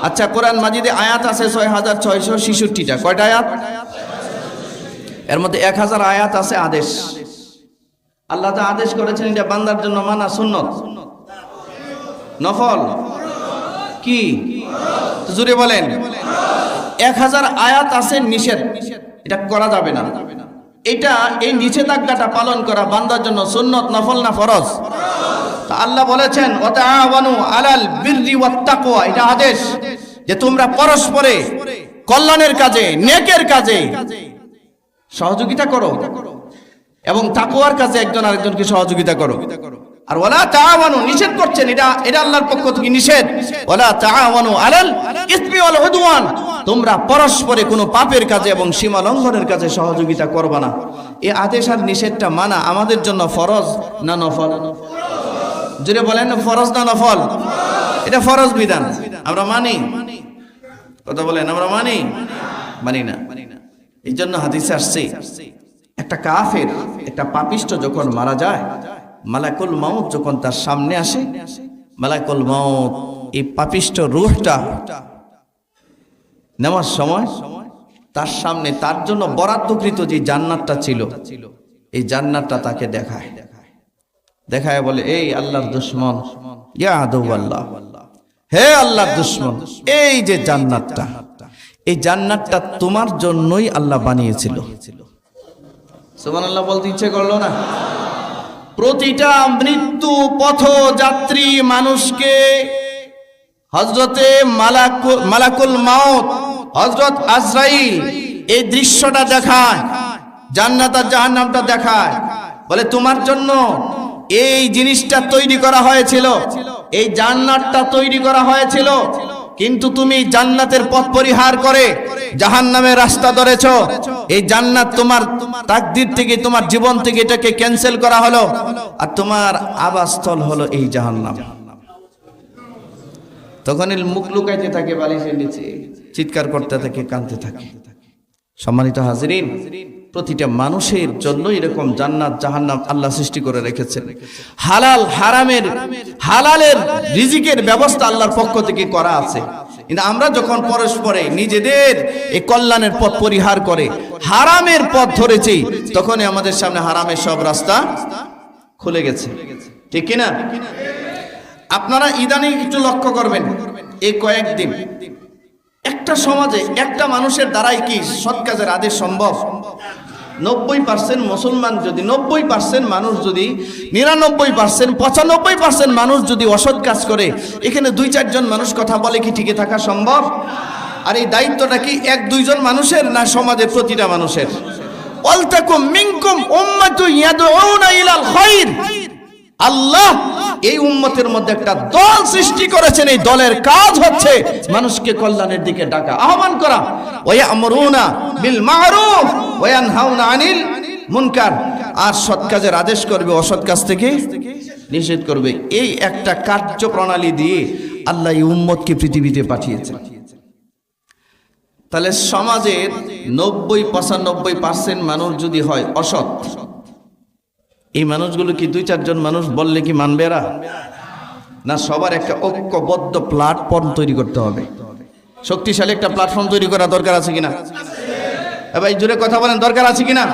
আচ্ছা, কোরআন মাজিদে আয়াত আছে 6666টা। কয়টা আয়াত? এর মধ্যে 1000 আয়াত আছে আদেশ। আল্লাহ তা আদেশ করেছেন এটা বান্দার জন্য মানা সুন্নত, নফল কি? জোরে বলেন। 1000 আয়াত আছে নিষেধ, এটা করা যাবে না। এটা এই নিষেধাজ্ঞাটা পালন করা বান্দার জন্য সুন্নত, নফল না ফরজ? তা আল্লাহ বলেছেন ওয়াতাআওয়ানু আলাল বিররি ওয়াত তাকওয়া, এটা আদেশ যে তোমরা পরস্পরে কল্যাণের কাজে, নেকের কাজে সহযোগিতা করো এবং তাকওয়ার কাজে একজন আরেকজনকে সহযোগিতা করো। আর ওয়ালা তাআওয়ানু নিষেধ করছেন, এটা আল্লাহর পক্ষ থেকে নিষেধ। ওয়ালা তাআওয়ানু আলাল ইসমি ওয়াল উদওয়ান, তোমরা পরস্পরে কোনো পাপের কাজে এবং সীমা লঙ্ঘনের কাজে সহযোগিতা করবে না। এই আদেশ আর নিষেধটা মানা আমাদের জন্য ফরজ না নফল? জোরে বলেন, ফরজ না নফল? এটা ফরজ বিধান, আমরা মানি। কথা বলেন, আমরা মানি? মানি না। এই জন্য হাদিসে আসছে একটা কাফের, একটা পাপিষ্ঠ যখন মারা যায়, মালাকুল মাউত যখন তার সামনে আসে, মালাকুল মাউত এই পাপিষ্ঠ রূহটা নেওয়ার সময় তার সামনে তার জন্য বরাদ্দকৃত যে জান্নাতটা ছিল, এই জান্নাতটা তাকে দেখায় বলে, এই আল্লাহর দুশমন, ইয়া আদুওয়াল্লাহ, হে আল্লাহর দুশমন, এই যে জান্নাতটা, এই জান্নাতটা তোমার জন্যই আল্লাহ বানিয়েছিল। সুবহানাল্লাহ বলতে ইচ্ছে করলো না? প্রতিটা মৃত্যু পথযাত্রী মানুষকে হযরতে মালাকুল মাউত, হযরত আজরাইল এই দৃশ্যটা দেখায়, জান্নাত আর জাহান্নামটা দেখায়, বলে তোমার জন্য এই জিনিসটা তৈরি করা হয়েছিল, এই জান্নাতটা তৈরি করা হয়েছিল, কিন্তু তুমি জান্নাতের পথ পরিহার করে জাহান্নামের রাস্তা ধরেছো। এই জান্নাত তোমার তাকদীর থেকে, তোমার জীবন থেকে এটাকে ক্যান্সেল করা হলো, আর তোমার আবাসস্থল হলো এই জাহান্নাম। তখন মুখ লুকাইতে থাকে বালিশের নিচে, চিৎকার করতে থাকে, কাঁদতে থাকে। সম্মানিত হাজিরিন, প্রতিটা মানুষের জন্য এরকম জান্নাত জাহান্নাম আল্লাহ সৃষ্টি করে রেখেছেন। হালাল হারামের, হালালের রিজিকের ব্যবস্থা আল্লাহর পক্ষ থেকে করা আছে। কিন্তু আমরা যখন পরস্পরে নিজেদের এই কল্যাণের পথ পরিহার করে হারামের পথ ধরেছি, তখনই আমাদের সামনে হারামের সব রাস্তা খুলে গেছে, ঠিক কিনা? আপনারা ইদানিং একটু লক্ষ্য করবেন, এই কয়েকদিন একটা সমাজে একটা মানুষের দ্বারাই কি সৎ কাজের আদেশ সম্ভব? 90% মুসলমান যদি, 90% মানুষ যদি, 99%, 95% মানুষ যদি অসৎ কাজ করে, এখানে 2-4 জন মানুষ কথা বলে কি টিকে থাকা সম্ভব? আর এই দায়িত্বটা কি 1-2 জন মানুষের, না সমাজের প্রতিটা মানুষের? ওয়ালতাকুম মিনকুম উম্মাতুন ইয়াদউনা ইলাল খায়র, আল্লাহ এই উম্মতের মধ্যে একটা দল সৃষ্টি করেছেন। এই দলের কাজ হচ্ছে মানুষকে কল্যাণের দিকে ডাকা, আহ্বান করা। ওয়া ইয়ামুরুনা বিল মা'রুফ ওয়া ইয়ানহাউনা আনিল মুনকার, আর সৎ কাজের আদেশ করবে, অসৎ কাজ থেকে নিষেধ করবে। এই একটা কার্যপ্রণালী দিয়ে আল্লাহ এই উম্মতকে পৃথিবীতে পাঠিয়েছেন। তাহলে সমাজের 90-95% মানুষ যদি হয় অসৎ, এই মানুষগুলো কি 2-4 জন মানুষ বললে কি মানবে এরা? না, সবার একটা ঐক্যবদ্ধ প্ল্যাটফর্ম তৈরি করতে হবে। শক্তিশালী একটা প্ল্যাটফর্ম তৈরি করা দরকার আছে কিনা? ভাই জোরে কথা বলেন, দরকার আছে কিনা?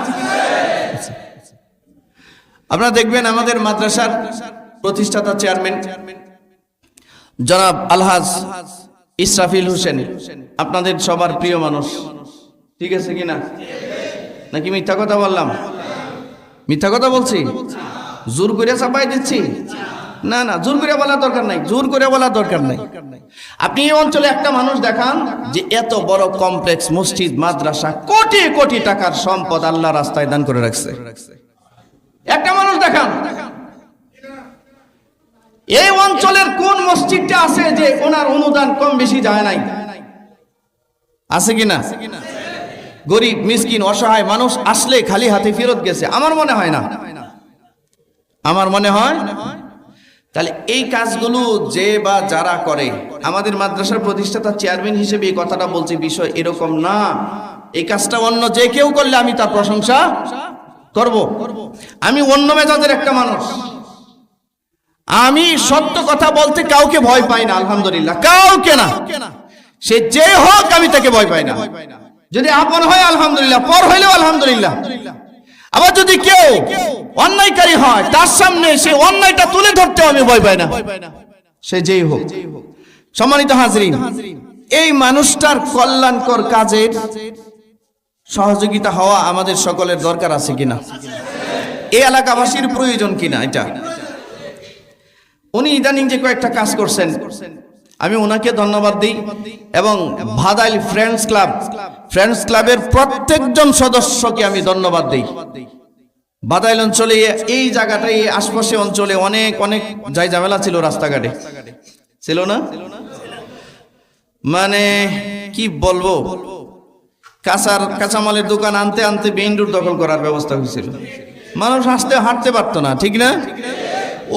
আপনারা দেখবেন আমাদের মাদ্রাসার প্রতিষ্ঠাতা চেয়ারম্যান জনাব আলহাজ ইসরাফিল হোসেন, আপনাদের সবার প্রিয় মানুষ, ঠিক আছে কিনা? নাকি মিথ্যা কথা বললাম? মিথ্যা কথা বলছি? জোর করে চাপাই দিচ্ছি? না না, জোর করে বলার দরকার নাই, জোর করে বলার দরকার নাই। আপনি এই অঞ্চলে একটা মানুষ দেখান যে এত বড় কমপ্লেক্স, মসজিদ, মাদ্রাসা, কোটি কোটি টাকার সম্পদ আল্লাহ রাস্তায় দান করে রাখছে। একটা মানুষ দেখান। এই অঞ্চলের কোন মসজিদটা আছে যে ওনার অনুদান কম বেশি যায় নাই? আছে কিনা? গরিব মিসকিন অসহায় মানুষ আসলে খালি হাতে ফেরত গেছে? আমার মনে হয় না, আমার মনে হয়। তাহলে এই কাজগুলো যে বা যারা করে, আমাদের মাদ্রাসার প্রতিষ্ঠাতা চেয়ারম্যান হিসেবে এই কথাটা বলছি, বিষয় এরকম না। এই কাজটা অন্য যে কেউ করলে আমি তার প্রশংসা করব। আমি অন্য মেজাজের একটা মানুষ, আমি সত্য কথা বলতে কাউকে ভয় পাই না, আলহামদুলিল্লাহ, কাউকে না। সে যে হোক আমি তাকে ভয় পাই না। যদি আপন হয় আলহামদুলিল্লাহ, পর হইলেও আলহামদুলিল্লাহ। আবার যদি কেউ অন্যায়কারী হয়, তার সামনে সে অন্যায়টা তুলে ধরতে আমি ভয় পাই না, সে যেই হোক। সম্মানিত হাজরিন, এই মানুষটার কল্যাণকর কাজের সহযোগিতা হওয়া আমাদের সকলের দরকার আছে কিনা? এই এলাকাবাসীর প্রয়োজন কিনা? এটা উনি ইদানিং যে কয়েকটা কাজ করছেন, আমি ওনাকে ধন্যবাদ দিই। এবং ভাদাইল ফ্রেন্ডস ক্লাবের প্রত্যেকজন সদস্যকে আমি ধন্যবাদ দিই। ভাদাইল অঞ্চলে এই জায়গাটাই, আশপাশে অঞ্চলে অনেক অনেক যাই ঝামেলা ছিল, রাস্তাঘাটে ছিল না, মানে কি বলবো, কাঁচামালের দোকান আনতে আনতে মেইন রোড দখল করার ব্যবস্থা হয়েছিল। মানুষ আসতে হাঁটতে পারতো না, ঠিক না?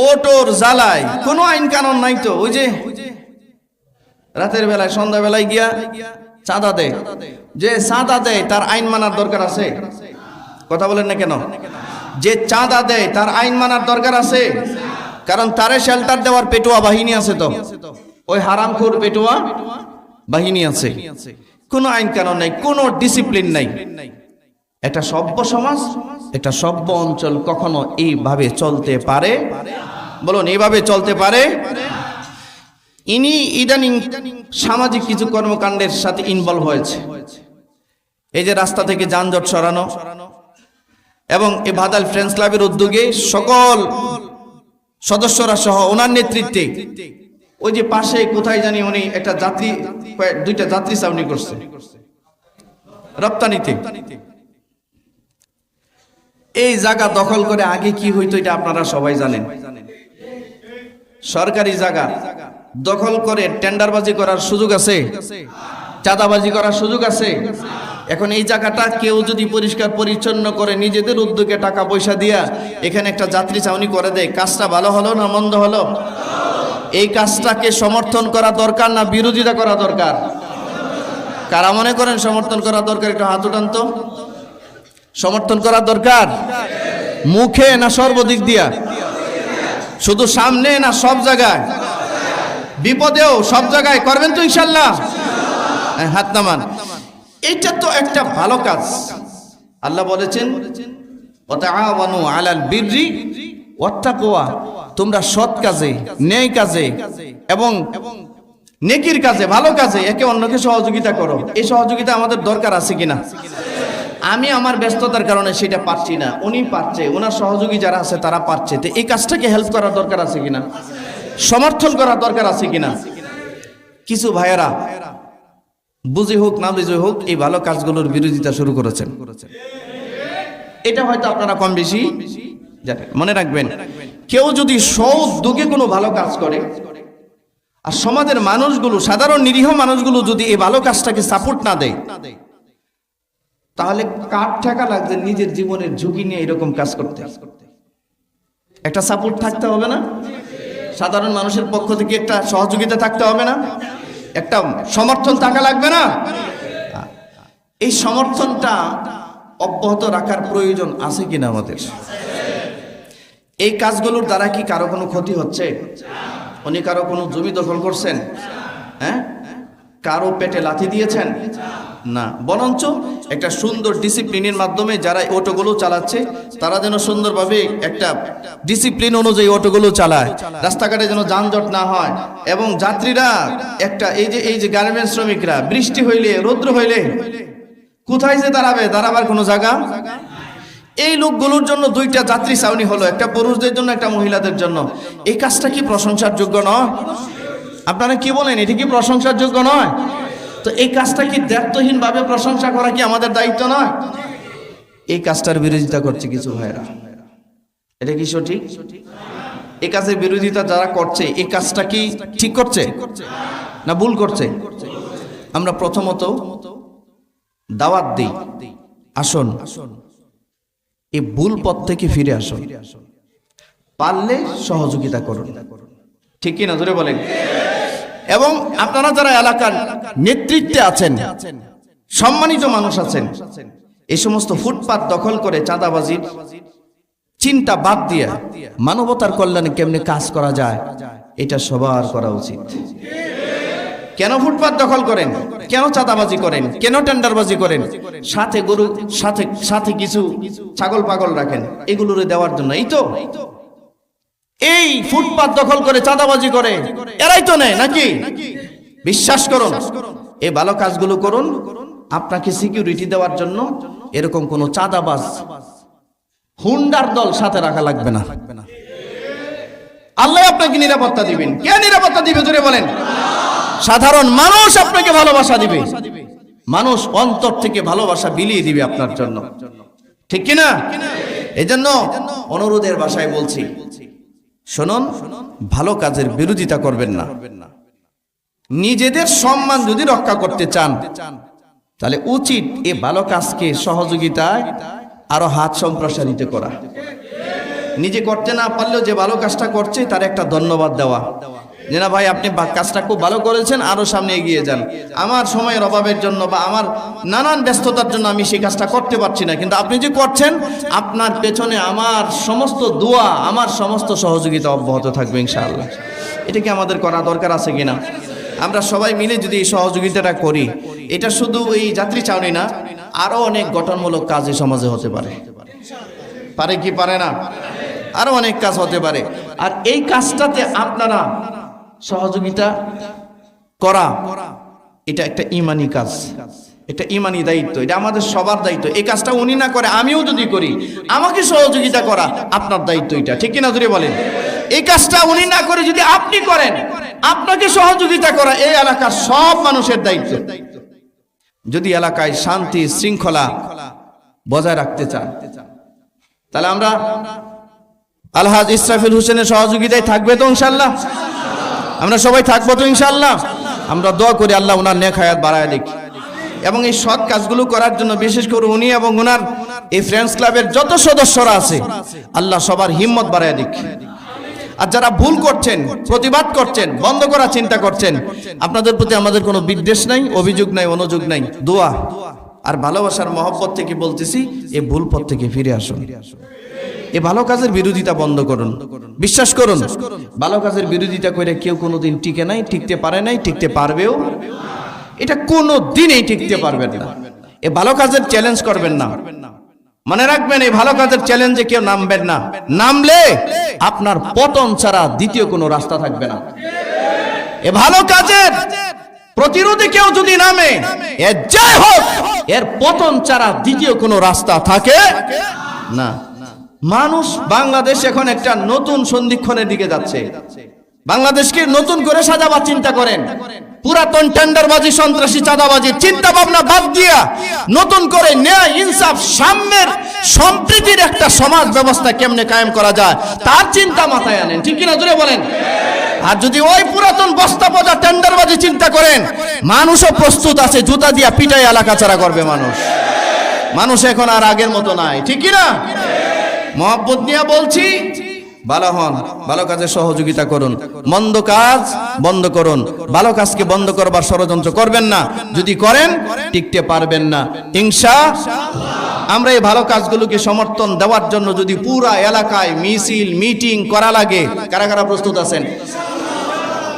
ওটোর জ্বালায় কোনো আইন কানুন নাই তো। ওই যে রাতের বেলায় সন্ধ্যাবেলায় গিয়া চাঁদা দেয়, যে চাঁদা দেয় তার আইন মানার দরকার আছে? কথা বলেন না কেন? যে চাঁদা দেয় তার আইন মানার দরকার আছে, কারণ তারে শেল্টার দেওয়ার পেটুয়া বাহিনী আছে, তো ওই হারামখোর পেটুয়া বাহিনী আছে। কোনো আইন কানুন নাই, কোনো ডিসিপ্লিন নাই। একটা সভ্য সমাজ, একটা সভ্য অঞ্চল কখনো এইভাবে চলতে পারে? বলুন, এইভাবে চলতে পারে? ইনি ইদানিং সামাজিক কিছু কর্মকাণ্ডের সাথে ইনভলভ হয়েছে। এই যে রাস্তা থেকে যানজট সরানো, এবং এই ভাদাইল ফ্রেন্ডস ক্লাবের উদ্যোগে সকল সদস্যরা সহ ওনার নেতৃত্বে ওই যে পাশে কোথায় জানি উনি একটা দুইটা যাত্রী ছাউনি করছে রপ্তানিতে। এই জায়গা দখল করে আগে কি হইতো এটা আপনারা সবাই জানেন। সরকারি জায়গা দখল করে টেন্ডারবাজি করার সুযোগ আছে, চাঁদাবাজি করার সুযোগ আছে। এখন এই জায়গাটা কেউ যদি পরিষ্কার পরিচ্ছন্ন করে নিজেদের উদ্যোগে টাকা পয়সা দিয়া এখানে একটা যাত্রী ছাউনি করে দেয়, কাজটা ভালো হলো না মন্দ হলো? এই কাজটাকে সমর্থন করা দরকার না বিরোধিতা করা দরকার? কারা মনে করেন সমর্থন করা দরকার? একটু হাত উঠান তো। সমর্থন করা দরকার মুখে না সর্বদিক দিয়া? শুধু সামনে না সব জায়গায়? বিপদেও সব জায়গায় করবেন তো ইনশাল্লাহ? হাত নামান। এটা তো একটা ভালো কাজ। আল্লাহ বলেছেন ওয়াতাআওয়ানু আলাল বিররি ওয়াত তাকওয়া, তোমরা সৎ কাজে, ন্যায় কাজে এবং নেকির কাজে, ভালো কাজে একে অন্যকে সহযোগিতা করো। এই সহযোগিতা আমাদের দরকার আছে কিনা? আমি আমার ব্যস্ততার কারণে সেটা পারছি না, উনি পারছে, ওনার সহযোগী যারা আছে তারা পারছে। তো এই কাজটাকে হেল্প করার দরকার আছে কিনা? সমর্থন করার দরকার আছে কিনা? কিছু ভাইয়েরা বুঝে হোক না বুঝে হোক এই ভালো কাজগুলোর বিরোধিতা শুরু করেছেন। এটা হয়তো আপনারা কম বেশি জানেন। মনে রাখবেন, কেউ যদি সউদ্যোগে কোনো ভালো কাজ করে আর সমাজের মানুষগুলো, সাধারণ নিরীহ মানুষগুলো যদি এই ভালো কাজটাকে সাপোর্ট না দেয়, তাহলে কার ঠেকা লাগছে নিজের জীবনের ঝুঁকি নিয়ে এরকম কাজ করতে? একটা সাপোর্ট থাকতে হবে না? সাধারণ মানুষের পক্ষ থেকে একটা সহযোগিতা থাকতে হবে না? একটা সমর্থন থাকা লাগবে না? এই সমর্থনটা অব্যাহত রাখার প্রয়োজন আছে কিনা আমাদের? এই কাজগুলোর দ্বারা কি কারো কোনো ক্ষতি হচ্ছে? উনি কারো কোনো জমি দখল করছেন? হ্যাঁ, কারো পেটে লাথি দিয়েছেন? না, বরঞ্চ একটা সুন্দর ডিসিপ্লিনের মাধ্যমে যারা অটোগুলো চালাচ্ছে তারা যেন সুন্দরভাবে একটা ডিসিপ্লিন অনুযায়ী অটোগুলো চালায়, রাস্তাঘাটে যেন যানজট না হয়। এবং যাত্রীরা একটা এই যে গার্মেন্টস শ্রমিকরা বৃষ্টি হইলে রৌদ্র হইলে কোথায় যে দাঁড়াবার কোনো জায়গা? এই লোকগুলোর জন্য দুইটা যাত্রী ছাউনি হলো, একটা পুরুষদের জন্য একটা মহিলাদের জন্য। এই কাজটা কি প্রশংসার যোগ্য নয়? আপনারা কি বলেন, এটা কি প্রশংসার যোগ্য নয়? তো এই কাজটা কি দায়িত্বহীন ভাবে প্রশংসা করা কি আমাদের দায়িত্ব নয়? এই কাজটার বিরোধিতা করছে কিছু ভাইরা, এটা কি সঠিক? এই কাজের বিরোধিতা যারা করছে এই কাজটা কি ঠিক করছে না ভুল করছে? আমরা প্রথমত দাওয়াত দিই, আসুন এই ভুল পথ থেকে ফিরে আসুন, পারলে সহযোগিতা করুন, ঠিক কি না জোরে বলেন। এবং আপনারা যারা এলাকার নেতৃত্বে আছেন, সম্মানিত মানুষ আছেন, এই সমস্ত ফুটপাত দখল করে চাঁদাবাজির চিন্তা বাদ দিয়ে মানবতার কল্যাণে কেমনে কাজ করা যায় এটা সবার করা উচিত। কেন ফুটপাত দখল করেন, কেন চাঁদাবাজি করেন, কেন টেন্ডারবাজি করেন, সাথে গরু সাথে কিছু ছাগল পাগল রাখেন, এগুলোর দেওয়ার জন্য? এই তো এই ফুটপাত দখল করে চাঁদাবাজি করে এরাই তো নেয় নাকি? বিশ্বাস করুন, এই ভালো কাজগুলো করুন, আপনাকে সিকিউরিটি দেওয়ার জন্য এরকম কোন চাঁদাবাজ হুন্ডার দল সাথে রাখা লাগবে না। আল্লাহ আপনাকে নিরাপত্তা দিবেন। কে নিরাপত্তা দিবে জোরে বলেন? সাধারণ মানুষ আপনাকে ভালোবাসা দিবে, মানুষ অন্তর থেকে ভালোবাসা বিলিয়ে দিবে আপনার জন্য, ঠিক কিনা? এই জন্য অনুরোধের ভাষায় বলছি, শুনুন, ভালো কাজের বিরোধিতা করবেন না। নিজেদের সম্মান যদি রক্ষা করতে চান তাহলে উচিত এই ভালো কাজকে সহযোগিতায় আরো হাত সম্প্রসারিত করা। নিজে করতে না পারলেও যে ভালো কাজটা করছে তার একটা ধন্যবাদ দেওয়া, যে না ভাই আপনি কাজটা খুব ভালো করেছেন, আরো সামনে এগিয়ে যান। আমার সময়ের অভাবের জন্য বা আমার নানান ব্যস্ততার জন্য আমি সেই কাজটা করতে পারছি না, কিন্তু আপনি যে করছেন আপনার পেছনে আমার সমস্ত দোয়া, আমার সমস্ত সহযোগিতা অব্যাহত থাকবে ইনশাআল্লাহ। এটা কি আমাদের করা দরকার আছে কিনা? আমরা সবাই মিলে যদি এই সহযোগিতাটা করি, এটা শুধু এই যাত্রী ছাউনি না, আরো অনেক গঠনমূলক কাজ এই সমাজে হতে পারে। পারে কি পারে না? আরো অনেক কাজ হতে পারে। আর এই কাজটাতে আপনারা সহযোগিতা করা, এটা একটা ঈমানি কাজ, এটা ঈমানি দায়িত্ব, এটা আমাদের সবার দায়িত্ব। এই কাজটা উনি না করে আমিও যদি করি, আমাকে সহযোগিতা করা আপনার দায়িত্ব, এটা ঠিক কিনা জোরে বলেন? এই কাজটা উনি না করে যদি আপনি করেন, আপনাকে সহযোগিতা করা এই এলাকার সব মানুষের দায়িত্ব। যদি এলাকায় শান্তি শৃঙ্খলা বজায় রাখতে চান তাহলে আমরা আলহাজ ইসরাফিল হোসেনের সহযোগিতায় থাকবে তো ইনশাআল্লাহ? আমরা সবাই থাকবো তো ইনশাআল্লাহ? আমরা দোয়া করি আল্লাহ ওনার নেক হায়াত বাড়ায় দিক, এবং এই সৎ কাজগুলো করার জন্য বিশেষ করে উনি এবং ওনার এই ফ্রেন্ডস ক্লাবের যত সদস্যরা আছে আল্লাহ সবার হিম্মত বাড়ায় দিক। আর যারা ভুল করছেন, প্রতিবাদ করছেন, বন্ধ করার চিন্তা করছেন, আপনাদের প্রতি আমাদের কোনো বিদ্বেষ নাই, অভিযোগ নাই, অনুযোগ নাই, দোয়া আর ভালোবাসার মহব্বত থেকে বলতেছি, এই ভুল পথ থেকে ফিরে আসুন, এই ভালো কাজের বিরোধিতা বন্ধ করুন। বিশ্বাস করুন, ভালো কাজের বিরোধিতা করে কেউ কোনোদিন টিকে নাই, টিকতে পারে নাই, টিকতে পারবেও, এটা কোনো দিনই টিকতে পারবেন না। এই ভালো কাজের চ্যালেঞ্জ করবেন না, মনে রাখবেন এই ভালো কাজের চ্যালেঞ্জে কেউ নামবেন না, নামলে আপনার পতন ছাড়া দ্বিতীয় কোনো রাস্তা থাকবে না। এ ভালো কাজের প্রতিরোধে কেউ যদি নামে, এর জয় হোক, এর পতন ছাড়া দ্বিতীয় কোনো রাস্তা থাকে না। মানুষ বাংলাদেশ এখন একটা নতুন সন্ধিক্ষণের দিকে যাচ্ছে। বাংলাদেশকে নতুন করে সাজাবার চিন্তা করেন, পুরাতন টেন্ডারবাজি, সন্ত্রাসী, চাঁদাবাজির চিন্তা ভাবনা বাদ দিয়া নতুন করে ন্যায়, ইনসাফ, সাম্যের, সম্প্রীতির একটা সমাজ ব্যবস্থা কেমনে কায়েম করা যায় তার চিন্তা মাথায় আনেন, ঠিক কিনা জোরে বলেন? আর যদি ওই পুরাতন বস্তা পচা টেন্ডারবাজি চিন্তা করেন, মানুষও প্রস্তুত আছে জুতা দিয়া পিটাই এলাকা ছাড়া করবে। মানুষ এখন আর আগের মতো নাই, ঠিক কিনা? মহব্বত নিয়ে বলছি, ভালো হন, ভালো কাজে সহযোগিতা করুন, মন্দ কাজ বন্ধ করুন, ভালো কাজকে বন্ধ করবার ষড়যন্ত্র করবেন না। যদি করেন টিকতে পারবেন না ইনশাআল্লাহ। আমরা এই ভালো কাজগুলোকে সমর্থন দেওয়ার জন্য যদি পুরা এলাকায় মিছিল, মিটিং করা লাগে, কারা কারা প্রস্তুত আছেন?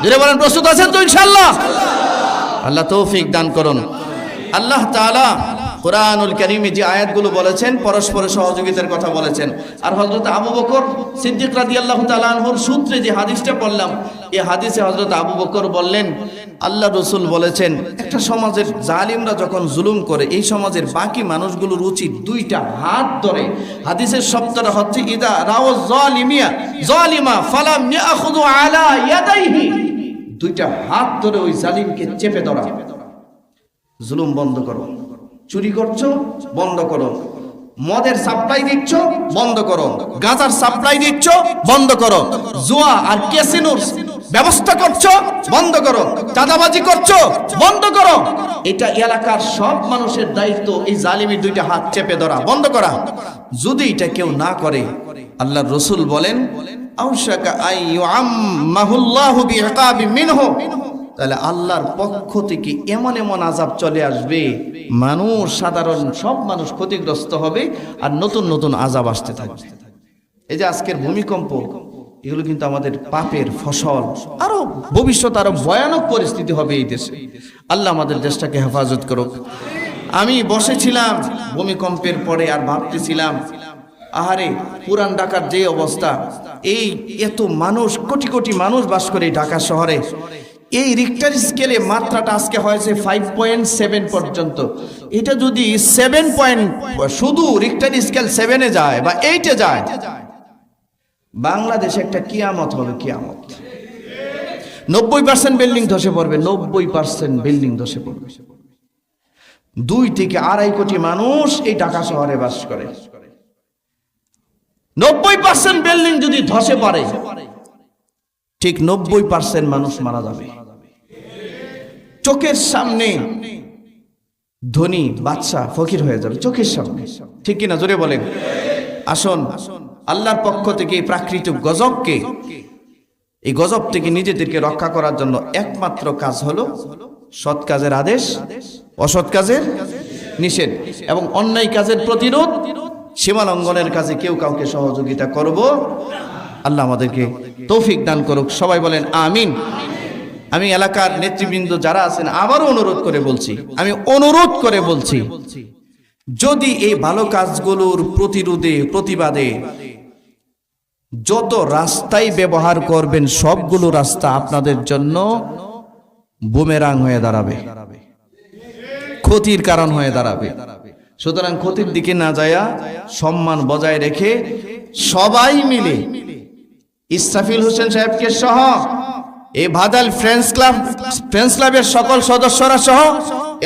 যদি বলেন প্রস্তুত আছেন তো ইনশাআল্লাহ? আল্লাহ তৌফিক দান করুন। আল্লাহ তাআলা কুরআনুল কারীমে যে আয়াতগুলো বলেছেন, পরস্পরের সহযোগিতার কথা বলেছেন। আর হযরত আবু বকর সিদ্দিক রাদিয়াল্লাহু তাআলা আনহুর সূত্রে যে হাদিসটা পড়লাম, এই হাদিসে হযরত আবু বকর বললেন, আল্লাহ রাসূল বলেছেন, একটা সমাজের জালিমরা যখন জুলুম করে এই সমাজের বাকি মানুষগুলোর উচিত দুইটা হাত ধরে, হাদিসের শব্দটা হচ্ছে ইদা রাও জালিমা ফালাম ইয়াখুযু আলা ইয়াদাইহি, দুইটা হাত ধরে ওই জালিমকে চেপে ধরা। জুলুম বন্ধ করো, চুরি করছো বন্ধ করো, মদের সাপ্লাই দিচ্ছ বন্ধ করো, গাঁজার সাপ্লাই দিচ্ছ বন্ধ করো, জুয়া আর ক্যাসিনোর ব্যবস্থা করছো বন্ধ করো, চাঁদাবাজি করছো বন্ধ করো। এটা এলাকার সব মানুষের দায়িত্ব, এই জালিমের দুইটা হাত চেপে ধরা, বন্ধ করা। যদি এটা কেউ না করে, আল্লাহর রাসূল বলেন আউশাকা আইয়ুআম্মাহুল্লাহু বিইকাবি মিনহু, তাহলে আল্লাহর পক্ষ থেকে এমন এমন আযাব চলে আসবে, মানুষ সাধারণ সব মানুষ ক্ষতিগ্রস্ত হবে আর নতুন নতুন আযাব আসতে থাকবে। এই যে আজকের ভূমিকম্প, এগুলো কিন্তু আমাদের পাপের ফসল। আরো ভবিষ্যৎ আরো ভয়ানক পরিস্থিতি হবে এই দেশে। আল্লাহ আমাদের দেশটাকে হেফাজত করুক। আমি বসেছিলাম ভূমিকম্পের পরে আর ভাবতেছিলাম, আহারে পুরান ঢাকার যে অবস্থা, এই এত মানুষ, কোটি কোটি মানুষ বাস করে ঢাকা শহরে, এই রিক্টার স্কেলে মাত্রাটা আজকে হয়েছে 5.7 পর্যন্ত। এটা যদি 7 পয়েন্ট শুধু রিক্টার স্কেল 7-এ যায় বা 8-এ যায়, বাংলাদেশে একটা কিয়ামত হবে, কিয়ামত। 90% বিল্ডিং ধসে পড়বে, 90% বিল্ডিং ধসে পড়বে। 2 থেকে 2.5 কোটি মানুষ এই ঢাকা শহরে বাস করে। 90% বিল্ডিং যদি ধসে পড়ে, ঠিক 90% মানুষ মারা যাবে। চোখের সামনে ধনী বাদশা ফকির হয়ে যাবে, চোখের সামনে। ঠিক কিনা জোরে বলেন। আসুন আল্লাহর পক্ষ থেকে এই প্রাকৃতিক গজবকে, এই গজব থেকে নিজেদেরকে রক্ষা করার জন্য একমাত্র কাজ হলো সৎ কাজের আদেশ, অসৎ কাজের নিষেধ এবং অন্যায় কাজের প্রতিরোধ। সীমা লঙ্ঘনের কাজে কেউ কাউকে সহযোগিতা করব। আল্লাহ আমাদেরকে তৌফিক দান করুক। সবাই বলেন আমিন। আমি এলাকার নেতৃবৃন্দ যারা আছেন আবারও অনুরোধ করে বলছি, যদি এই ভালো কাজগুলোর প্রতিরোধে প্রতিবাদে যত রাস্তাই ব্যবহার করবেন, সবগুলো রাস্তা আপনাদের জন্য বুমেরাং হয়ে দাঁড়াবে, ক্ষতির কারণ হয়ে দাঁড়াবে। সুতরাং ক্ষতির দিকে না যায়া সম্মান বজায় রেখে সবাই মিলে ইসরাফিল হোসেন সাহেবকে সহ, এই ভাদাল ফ্রেন্ডস ক্লাবের সকল সদস্যরা সহ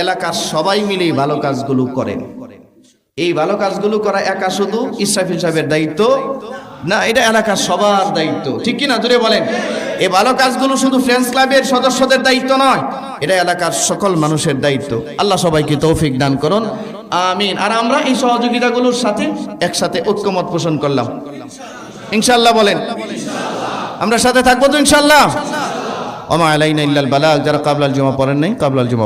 এলাকার সবাই মিলে ভালো কাজগুলো করেন। এই ভালো কাজগুলো করা একা শুধু ইসরাফিল সাহেবের দায়িত্ব না, এটা এলাকার সবার দায়িত্ব। ঠিক কিনা জোরে বলেন। এই ভালো কাজগুলো শুধু ফ্রেন্ডস ক্লাবের সদস্যদের দায়িত্ব নয়, এটা এলাকার সকল মানুষের দায়িত্ব। আল্লাহ সবাইকে তৌফিক দান করুন, আমিন। আর আমরা এই সহযোগিতাগুলোর সাথে একসাথে ঐক্যমত পোষণ করলাম ইনশাআল্লাহ। বলেন আমরা সাথে থাকবো তো ইনশাআল্লাহ। ওয়া মা আলাইনা ইল্লাল বালাগ। যারা কাবলাল জুমা পড়েন নাই, কাবলাল জুমা